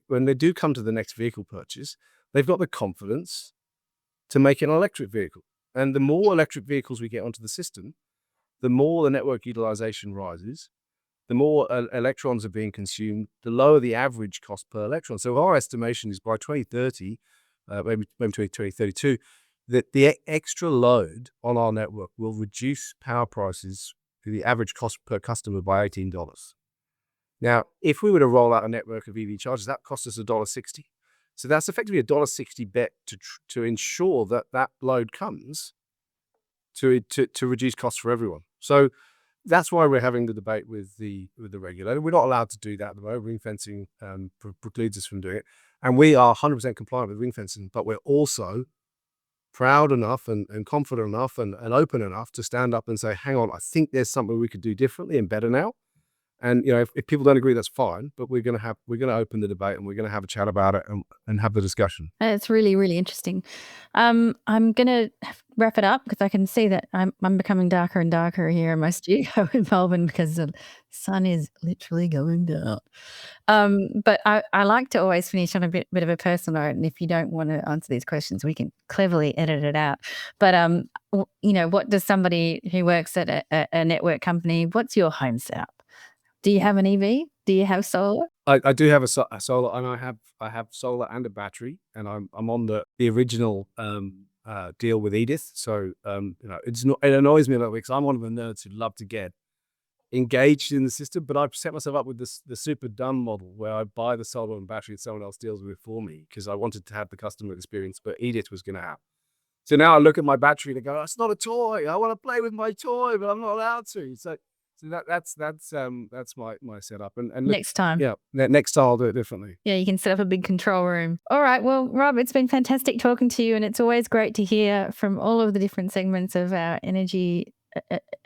when they do come to the next vehicle purchase, they've got the confidence to make it an electric vehicle. And the more electric vehicles we get onto the system, the more the network utilization rises, the more electrons are being consumed, the lower the average cost per electron. So our estimation is by 2030, maybe 2032, that the extra load on our network will reduce power prices to the average cost per customer by $18. Now, if we were to roll out a network of EV chargers, that costs us $1.60. So that's effectively a $1.60 bet to ensure that load comes to reduce costs for everyone. So that's why we're having the debate with the regulator. We're not allowed to do that at the moment. Ring fencing precludes us from doing it. And we are 100% compliant with ring fencing, but we're also proud enough and confident enough and open enough to stand up and say, hang on, I think there's something we could do differently and better now. And if people don't agree, that's fine. But we're going to open the debate, and we're going to have a chat about it and have the discussion. It's really, really interesting. I'm going to wrap it up because I can see that I'm becoming darker and darker here in my studio in Melbourne because the sun is literally going down. But I like to always finish on a bit of a personal note. And if you don't want to answer these questions, we can cleverly edit it out. But what does somebody who works at a network company? What's your home setup? Do you have an EV? Do you have solar? I do have a solar, and I have solar and a battery, and I'm on the original deal with Edith. So it annoys me a little bit because I'm one of the nerds who love to get engaged in the system, but I've set myself up with the super dumb model where I buy the solar and battery and someone else deals with it for me because I wanted to have the customer experience, but Edith was going to have. So now I look at my battery and I go, it's not a toy. I want to play with my toy, but I'm not allowed to. So that's my setup. And look, next time. Yeah, next time I'll do it differently. Yeah, you can set up a big control room. All right. Well, Rob, it's been fantastic talking to you, and it's always great to hear from all of the different segments of our energy,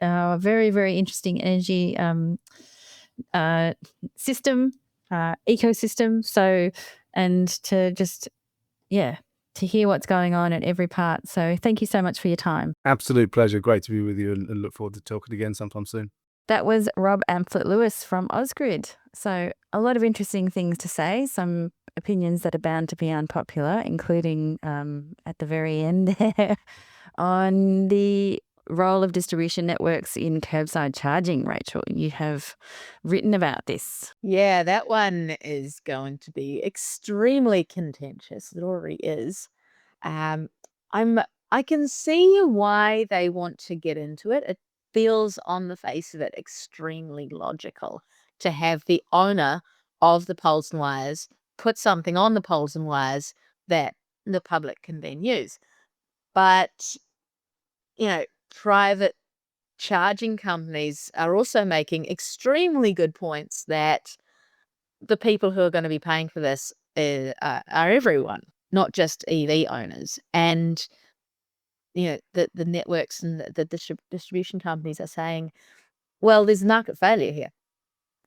our very, very interesting energy system, ecosystem. So, and to just, to hear what's going on at every part. So thank you so much for your time. Absolute pleasure. Great to be with you, and look forward to talking again sometime soon. That was Rob Amphlett-Lewis from Ausgrid. So a lot of interesting things to say, some opinions that are bound to be unpopular, including at the very end there on the role of distribution networks in curbside charging, Rachel. You have written about this. Yeah, that one is going to be extremely contentious. It already is. Um, I can see why they want to get into it. It feels on the face of it extremely logical to have the owner of the poles and wires put something on the poles and wires that the public can then use. But, private charging companies are also making extremely good points that the people who are going to be paying for this are everyone, not just EV owners. And the networks and the distribution companies are saying, well, there's market failure here.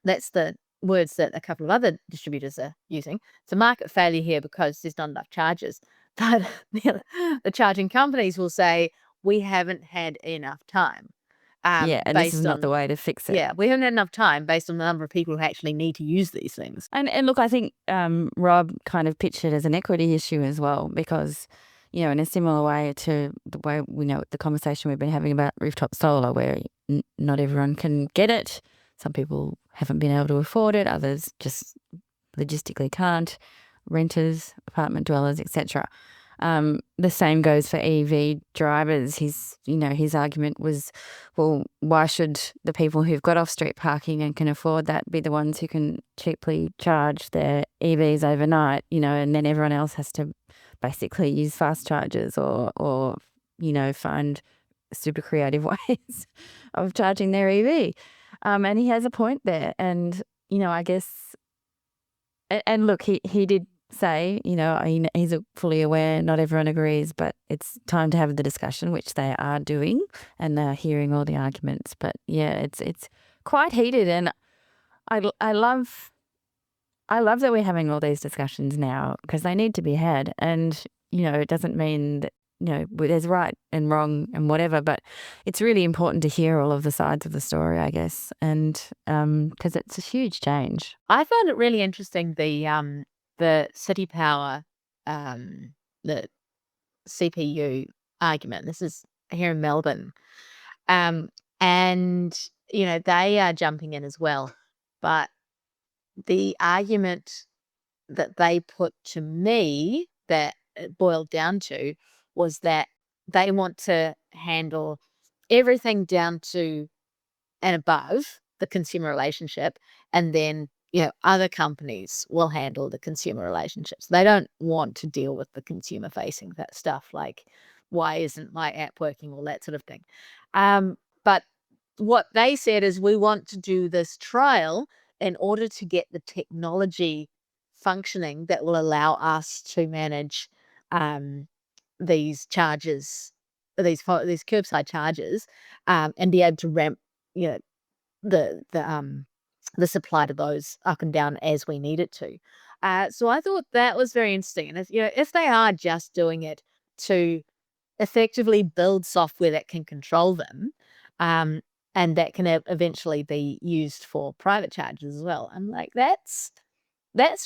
That's the words that a couple of other distributors are using. It's a market failure here because there's not enough chargers. But the charging companies will say, we haven't had enough time. And this is not the way to fix it. Yeah, we haven't had enough time based on the number of people who actually need to use these things. And look, I think Rob kind of pitched it as an equity issue as well, because, in a similar way to the way the conversation we've been having about rooftop solar, where not everyone can get it. Some people haven't been able to afford it. Others just logistically can't. Renters, apartment dwellers, etc. The same goes for EV drivers. His argument was, well, why should the people who've got off-street parking and can afford that be the ones who can cheaply charge their EVs overnight, and then everyone else has to basically use fast chargers or find super creative ways of charging their EV. And he has a point there. And, I guess, and look, he did say, he's fully aware not everyone agrees, but it's time to have the discussion, which they are doing, and they're hearing all the arguments. But yeah, it's quite heated, and I love that we're having all these discussions now, because they need to be had. And it doesn't mean that there's right and wrong and whatever, but it's really important to hear all of the sides of the story, I guess, and because it's a huge change. I found it really interesting, the City Power, the CPU argument. This is here in Melbourne. And, they are jumping in as well. But the argument that they put to me that it boiled down to was that they want to handle everything down to and above the consumer relationship, and then other companies will handle the consumer relationships. They don't want to deal with the consumer facing that stuff, like why isn't my app working, all that sort of thing. But what they said is, we want to do this trial in order to get the technology functioning that will allow us to manage these charges, these curbside charges, and be able to ramp the supply to those up and down as we need it to. So I thought that was very interesting. And if they are just doing it to effectively build software that can control them, and that can eventually be used for private charges as well, I'm like, that's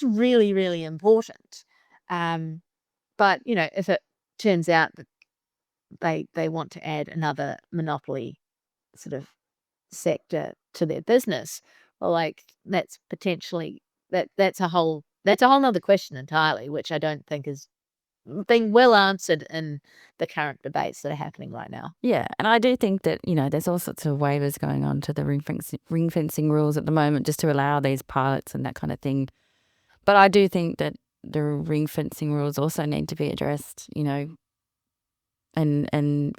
really, really important. But if it turns out that they want to add another monopoly sort of sector to their business, well, like, that's potentially that's a whole nother question entirely, which I don't think is being well answered in the current debates that are happening right now. Yeah, and I do think that there's all sorts of waivers going on to the ring fencing rules at the moment, just to allow these pilots and that kind of thing. But I do think that the ring fencing rules also need to be addressed, and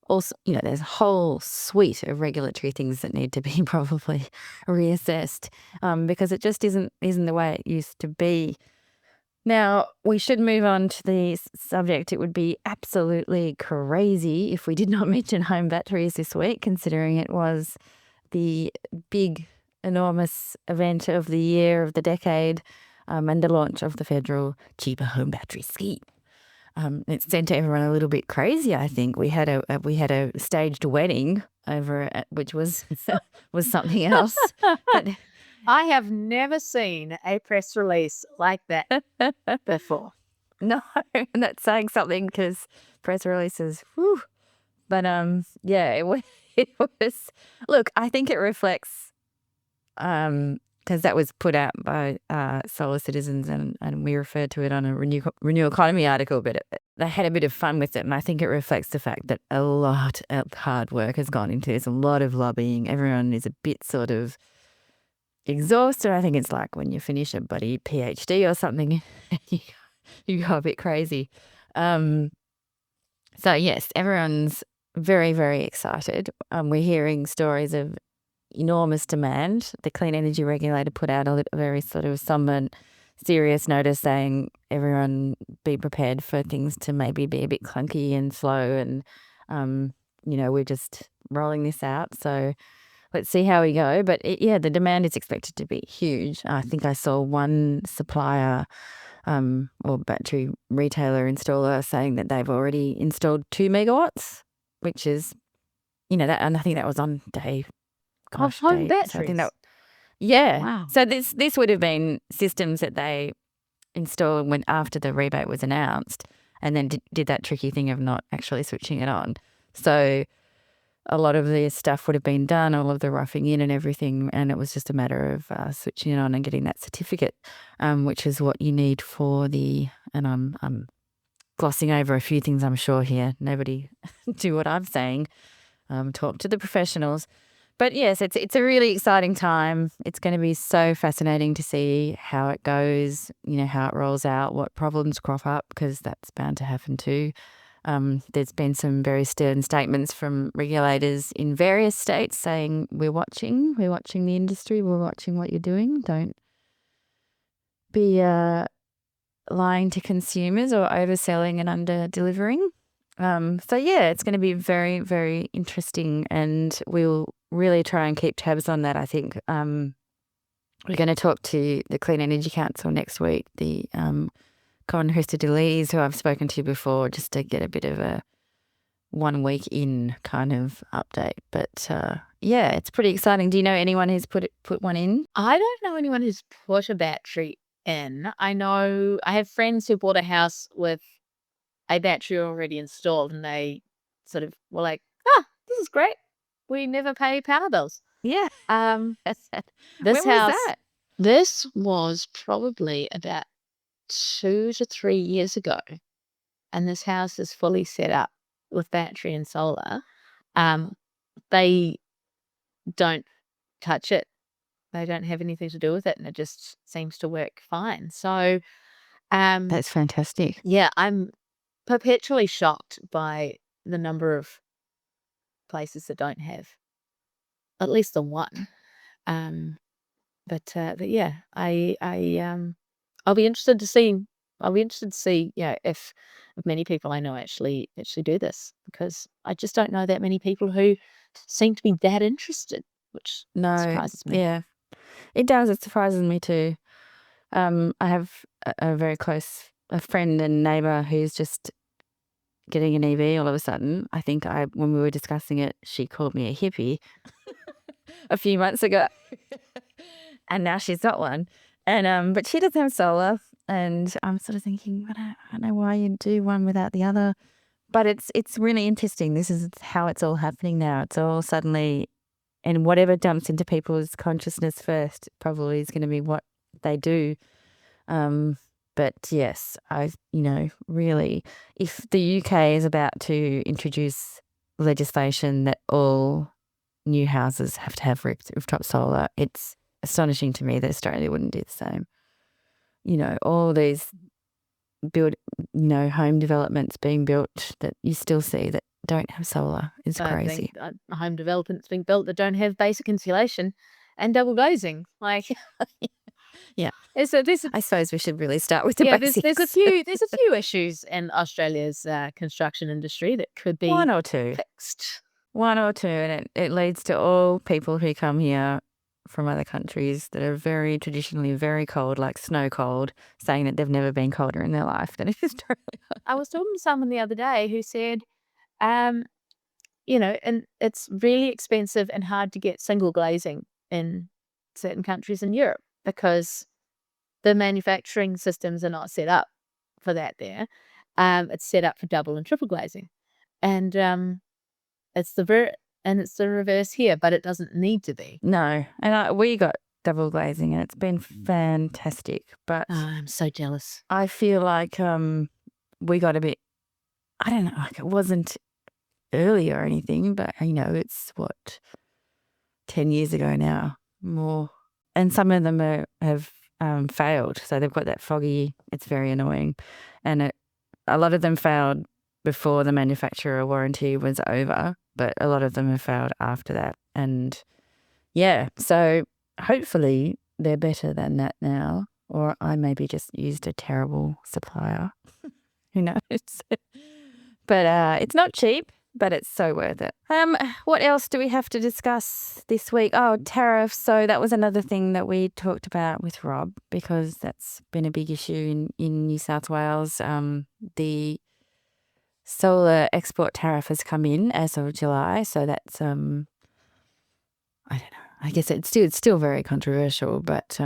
also, there's a whole suite of regulatory things that need to be probably reassessed, because it just isn't the way it used to be. Now, we should move on to the subject. It would be absolutely crazy if we did not mention home batteries this week, considering it was the big, enormous event of the year, of the decade, and the launch of the federal cheaper home battery scheme. It sent everyone a little bit crazy. I think we had a staged wedding over it, which was something else. But I have never seen a press release like that before. no, and that's saying something, because press releases, But yeah, it was. Look, I think it reflects because that was put out by Solar Citizens, and we referred to it on a Renew Economy article, but they had a bit of fun with it, and I think it reflects the fact that a lot of hard work has gone into this, a lot of lobbying. Everyone is a bit sort of exhausted. I think it's like when you finish a buddy PhD or something, you go a bit crazy. So yes, everyone's very, very excited. We're hearing stories of enormous demand. The Clean Energy Regulator put out a very sort of somber, serious notice saying everyone be prepared for things to maybe be a bit clunky and slow, and we're just rolling this out. So let's see how we go. But the demand is expected to be huge. I think I saw one supplier or battery retailer installer saying that they've already installed 2 megawatts, which is, that, and I think that was on day. Of home batteries. So I think yeah. Wow. So this would have been systems that they installed when after the rebate was announced, and then did that tricky thing of not actually switching it on. So a lot of the stuff would have been done, all of the roughing in and everything, and it was just a matter of switching it on and getting that certificate, which is what you need for the. And I'm glossing over a few things, I'm sure here. Nobody do what I'm saying. Talk to the professionals. But yes, it's a really exciting time. It's going to be so fascinating to see how it goes, how it rolls out, what problems crop up, because that's bound to happen too. There's been some very stern statements from regulators in various states saying we're watching the industry, we're watching what you're doing. Don't be lying to consumers or overselling and under-delivering. So yeah, it's going to be very, very interesting, and we'll really try and keep tabs on that. I think we're going to talk to the Clean Energy Council next week, the Con Hrista Delise, who I've spoken to before, just to get a bit of a 1 week in kind of update. But yeah, it's pretty exciting. Do you know anyone who's put one in? I don't know anyone who's put a battery in. I have friends who bought a house with a battery already installed, and they sort of were like, this is great. We never pay power bills. Yeah. This when house, was that? This was probably about 2 to 3 years ago, and this house is fully set up with battery and solar. They don't touch it. They don't have anything to do with it, and it just seems to work fine. So That's fantastic. yeah, I'm perpetually shocked by the number of places that don't have at least the one. But yeah, I'll be interested to see. If many people I know actually do this, because I just don't know that many people who seem to be that interested, which surprises me. Yeah, it does. It surprises me too. I have a very close friend and neighbour who's just getting an EV all of a sudden. I think when we were discussing it, she called me a hippie a few months ago, and now she's got one. And but she doesn't have solar, and I'm sort of thinking, I don't know why you do one without the other. But it's really interesting. This is how it's all happening now. It's all suddenly, and whatever dumps into people's consciousness first probably is going to be what they do. But yes, really, if the UK is about to introduce legislation that all new houses have to have rooftop solar, it's astonishing to me that Australia wouldn't do the same. All these home developments being built that you still see that don't have solar is crazy. Home developments being built that don't have basic insulation and double glazing, like. Yeah. So I suppose we should really start with the basics. There's a few issues in Australia's construction industry that could be one or two fixed. One or two, and it leads to all people who come here from other countries that are very traditionally very cold, like snow cold, saying that they've never been colder in their life than it is Australia. I was talking to someone the other day who said, and it's really expensive and hard to get single glazing in certain countries in Europe because the manufacturing systems are not set up for that there. It's set up for double and triple glazing. And it's the reverse here, but it doesn't need to be. No, and we got double glazing and it's been fantastic. But I'm so jealous. I feel like we got a bit, I don't know, like it wasn't early or anything, but it's 10 years ago now, more. And some of them have failed. So they've got that foggy, it's very annoying. And a lot of them failed before the manufacturer warranty was over, but a lot of them have failed after that. And yeah, so hopefully they're better than that now, or I maybe just used a terrible supplier. Who knows? But it's not cheap, but it's so worth it. What else do we have to discuss this week? Oh, tariffs. So that was another thing that we talked about with Rob, because that's been a big issue in New South Wales. The solar export tariff has come in as of July, so that's I don't know. I guess it's still very controversial, but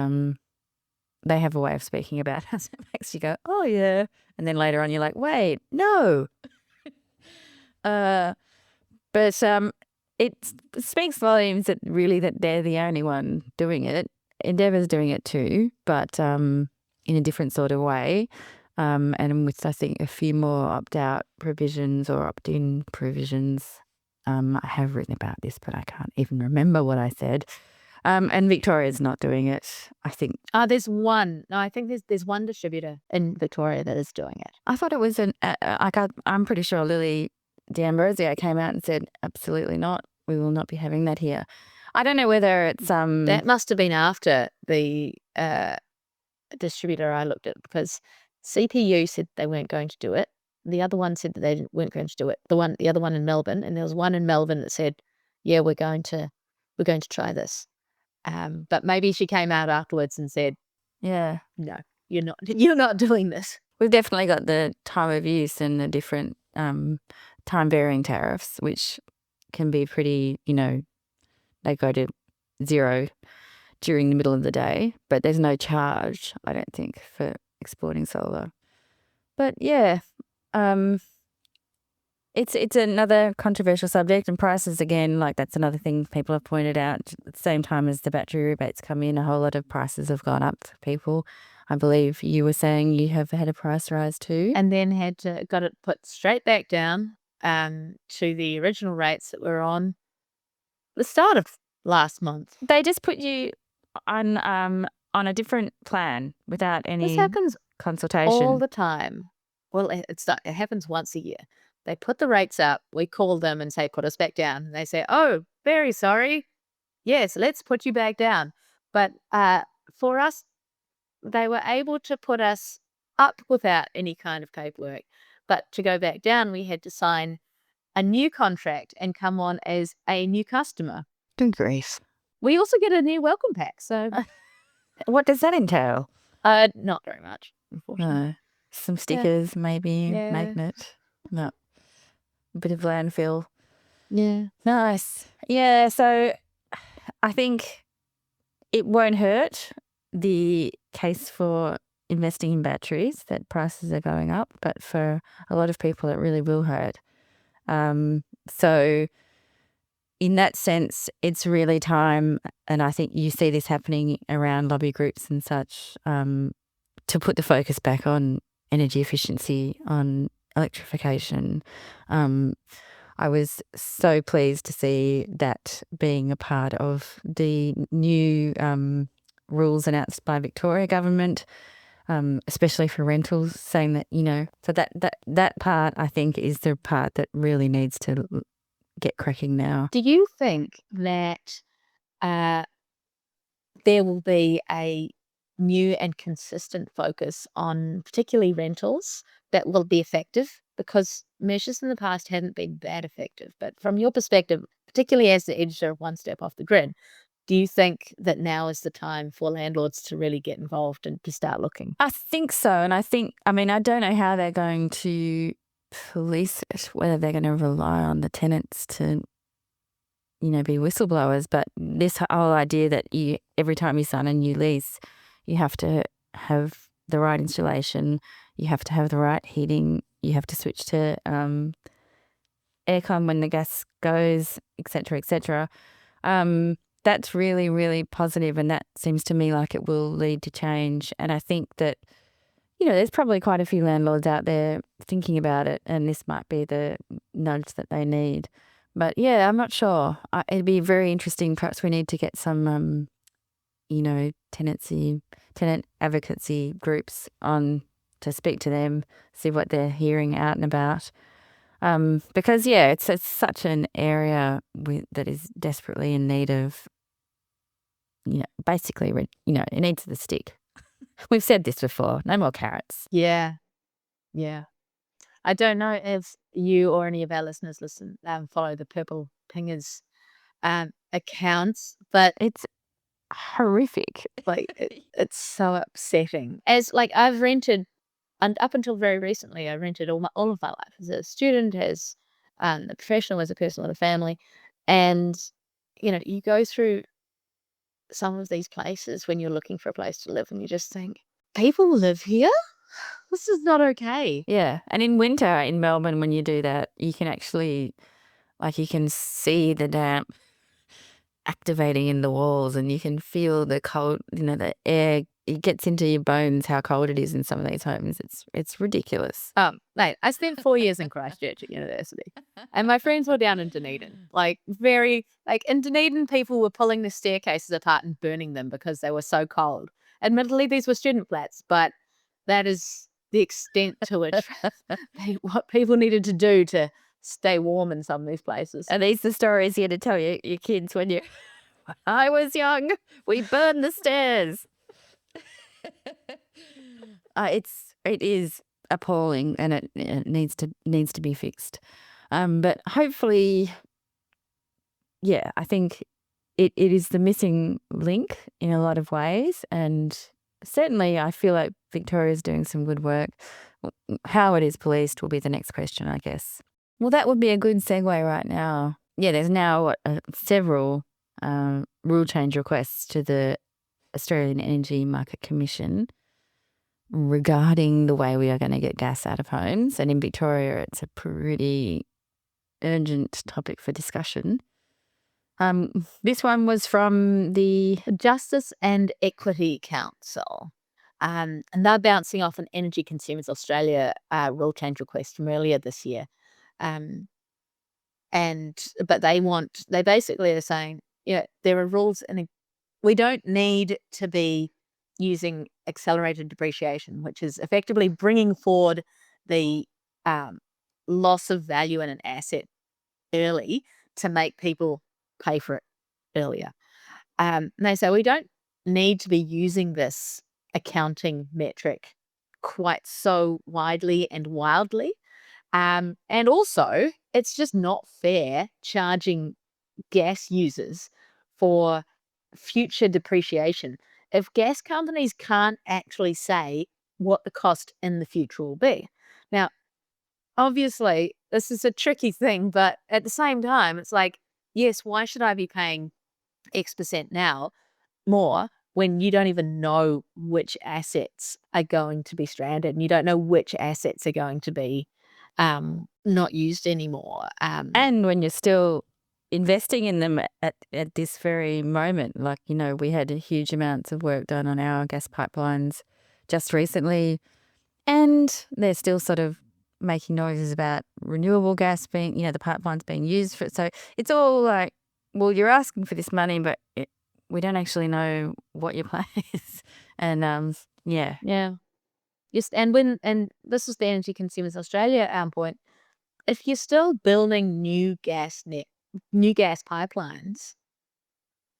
they have a way of speaking about it. It makes you go, oh yeah, and then later on you're like, wait, no. But it speaks volumes that they're the only one doing it. Endeavour's doing it too, but in a different sort of way. And with, I think, a few more opt-out provisions or opt-in provisions. I have written about this, but I can't even remember what I said. And Victoria's not doing it, I think. There's one. No, I think there's one distributor in Victoria that is doing it. I thought it was I'm pretty sure Lily D'Ambrosio came out and said, absolutely not. We will not be having that here. I don't know whether it's that must have been after the distributor I looked at, because CPU said they weren't going to do it. The other one said that they weren't going to do it. The other one in Melbourne, and there was one in Melbourne that said, yeah, we're going to try this. But maybe she came out afterwards and said, yeah, no, you're not doing this. We've definitely got the time of use and the different time varying tariffs, which can be pretty, they go to zero during the middle of the day, but there's no charge, I don't think, for exporting solar. But yeah, it's another controversial subject, and prices, again, like that's another thing people have pointed out. At the same time as the battery rebates come in, a whole lot of prices have gone up for people. I believe you were saying you have had a price rise too. And then got it put straight back down to the original rates that were on the start of last month. They just put you on a different plan without any This happens consultation all the time. Well, it happens once a year. They put the rates up. We call them and say, put us back down. And they say, oh, very sorry. Yes, let's put you back down. But for us, they were able to put us up without any kind of paperwork. But to go back down, we had to sign a new contract and come on as a new customer. Good grief. We also get a new welcome pack. So what does that entail? not very much, unfortunately. No. Some stickers, maybe, Yeah. magnet. No. A bit of landfill. Yeah. Nice. Yeah, so I think it won't hurt the case for investing in batteries that prices are going up, but for a lot of people it really will hurt. So in that sense, it's really time, and I think you see this happening around lobby groups and such, to put the focus back on energy efficiency, on electrification. I was so pleased to see that being a part of the new rules announced by Victoria government, especially for rentals, saying that, so that part, I think, is the part that really needs to get cracking now. Do you think that there will be a new and consistent focus on particularly rentals that will be effective? Because measures in the past haven't been that effective. But from your perspective, particularly as the editor of One Step Off the Grid, do you think that now is the time for landlords to really get involved and to start looking? I think so. And I don't know how they're going to police it, whether they're going to rely on the tenants to, be whistleblowers. But this whole idea that every time you sign a new lease, you have to have the right insulation, you have to have the right heating, you have to switch to aircon when the gas goes, etc., etc. That's really, really positive, and that seems to me like it will lead to change. And I think that, there's probably quite a few landlords out there thinking about it, and this might be the nudge that they need. But yeah, I'm not sure. It'd be very interesting. Perhaps we need to get some, tenant advocacy groups on to speak to them, see what they're hearing out and about. Because it's such an area that is desperately in need of, basically, it needs the stick. We've said this before. No more carrots. Yeah. I don't know if you or any of our listeners follow the Purple Pingers accounts, but It's horrific. it's so upsetting. As I've rented, and up until very recently, I rented all of my life as a student, as a professional, as a person with a family, and you go through some of these places when you're looking for a place to live, and you just think, people live here? This is not okay. Yeah. And in winter in Melbourne, when you do that, you can actually, you can see the damp activating in the walls, and you can feel the cold, the air, it gets into your bones how cold it is in some of these homes. It's ridiculous. Mate, I spent 4 years in Christchurch at university, and my friends were down in Dunedin. In Dunedin, people were pulling the staircases apart and burning them because they were so cold. Admittedly, these were student flats, but that is the extent to which what people needed to do to stay warm in some of these places. Are these the stories you had to tell your kids when I was young, we burned the stairs. It is appalling, and it needs to be fixed. But hopefully, I think it is the missing link in a lot of ways, and certainly I feel like Victoria's doing some good work. How it is policed will be the next question, I guess. Well, that would be a good segue right now. Yeah, there's now several rule change requests to the Australian Energy Market Commission regarding the way we are going to get gas out of homes. And in Victoria, it's a pretty urgent topic for discussion. This one was from the Justice and Equity Council. And they're bouncing off an Energy Consumers Australia rule change request from earlier this year. But they basically are saying, there are rules, and we don't need to be using accelerated depreciation, which is effectively bringing forward the loss of value in an asset early to make people pay for it earlier. And they say we don't need to be using this accounting metric quite so widely and wildly. And also, it's just not fair charging gas users for future depreciation if gas companies can't actually say what the cost in the future will be. Now, obviously, this is a tricky thing, but at the same time, it's yes, why should I be paying X% now more when you don't even know which assets are going to be stranded, and you don't know which assets are going to be not used anymore. And when you're still investing in them at this very moment, we had huge amounts of work done on our gas pipelines just recently, and they're still sort of making noises about renewable gas being, the pipelines being used for it. So it's all well, you're asking for this money, but we don't actually know what your plan is. And Yeah. Yes, and this is the Energy Consumers Australia point. If you're still building new gas pipelines,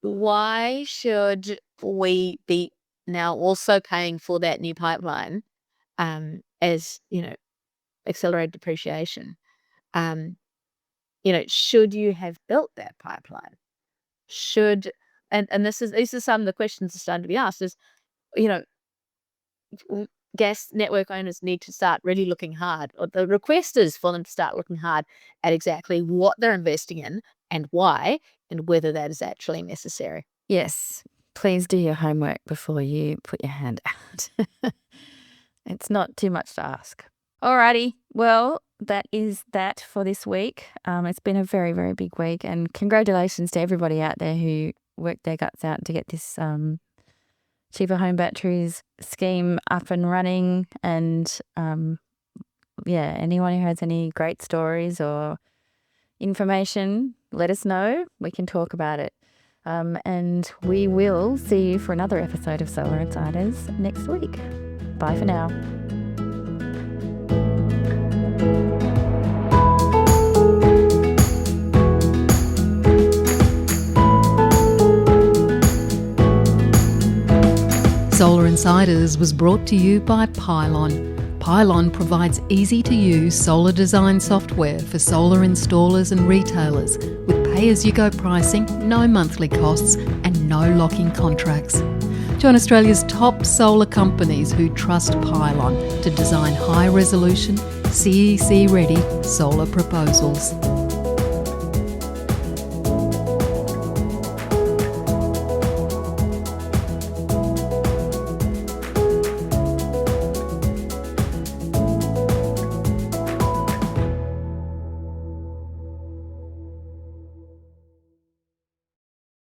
why should we be now also paying for that new pipeline as accelerated depreciation? Should you have built that pipeline? And these are some of the questions that are starting to be asked is, gas network owners need to start really looking hard, or the request is for them to start looking hard at exactly what they're investing in and why, and whether that is actually necessary. Yes, please do your homework before you put your hand out. It's not too much to ask. Alrighty. Well, that is that for this week. It's been a very, very big week, and congratulations to everybody out there who worked their guts out to get this cheaper home batteries scheme up and running. And anyone who has any great stories or information, let us know. We can talk about it. And we will see you for another episode of Solar Insiders next week. Bye for now. Solar Insiders was brought to you by Pylon. Pylon provides easy-to-use solar design software for solar installers and retailers with pay-as-you-go pricing, no monthly costs and no lock-in contracts. Join Australia's top solar companies who trust Pylon to design high-resolution, CEC-ready solar proposals.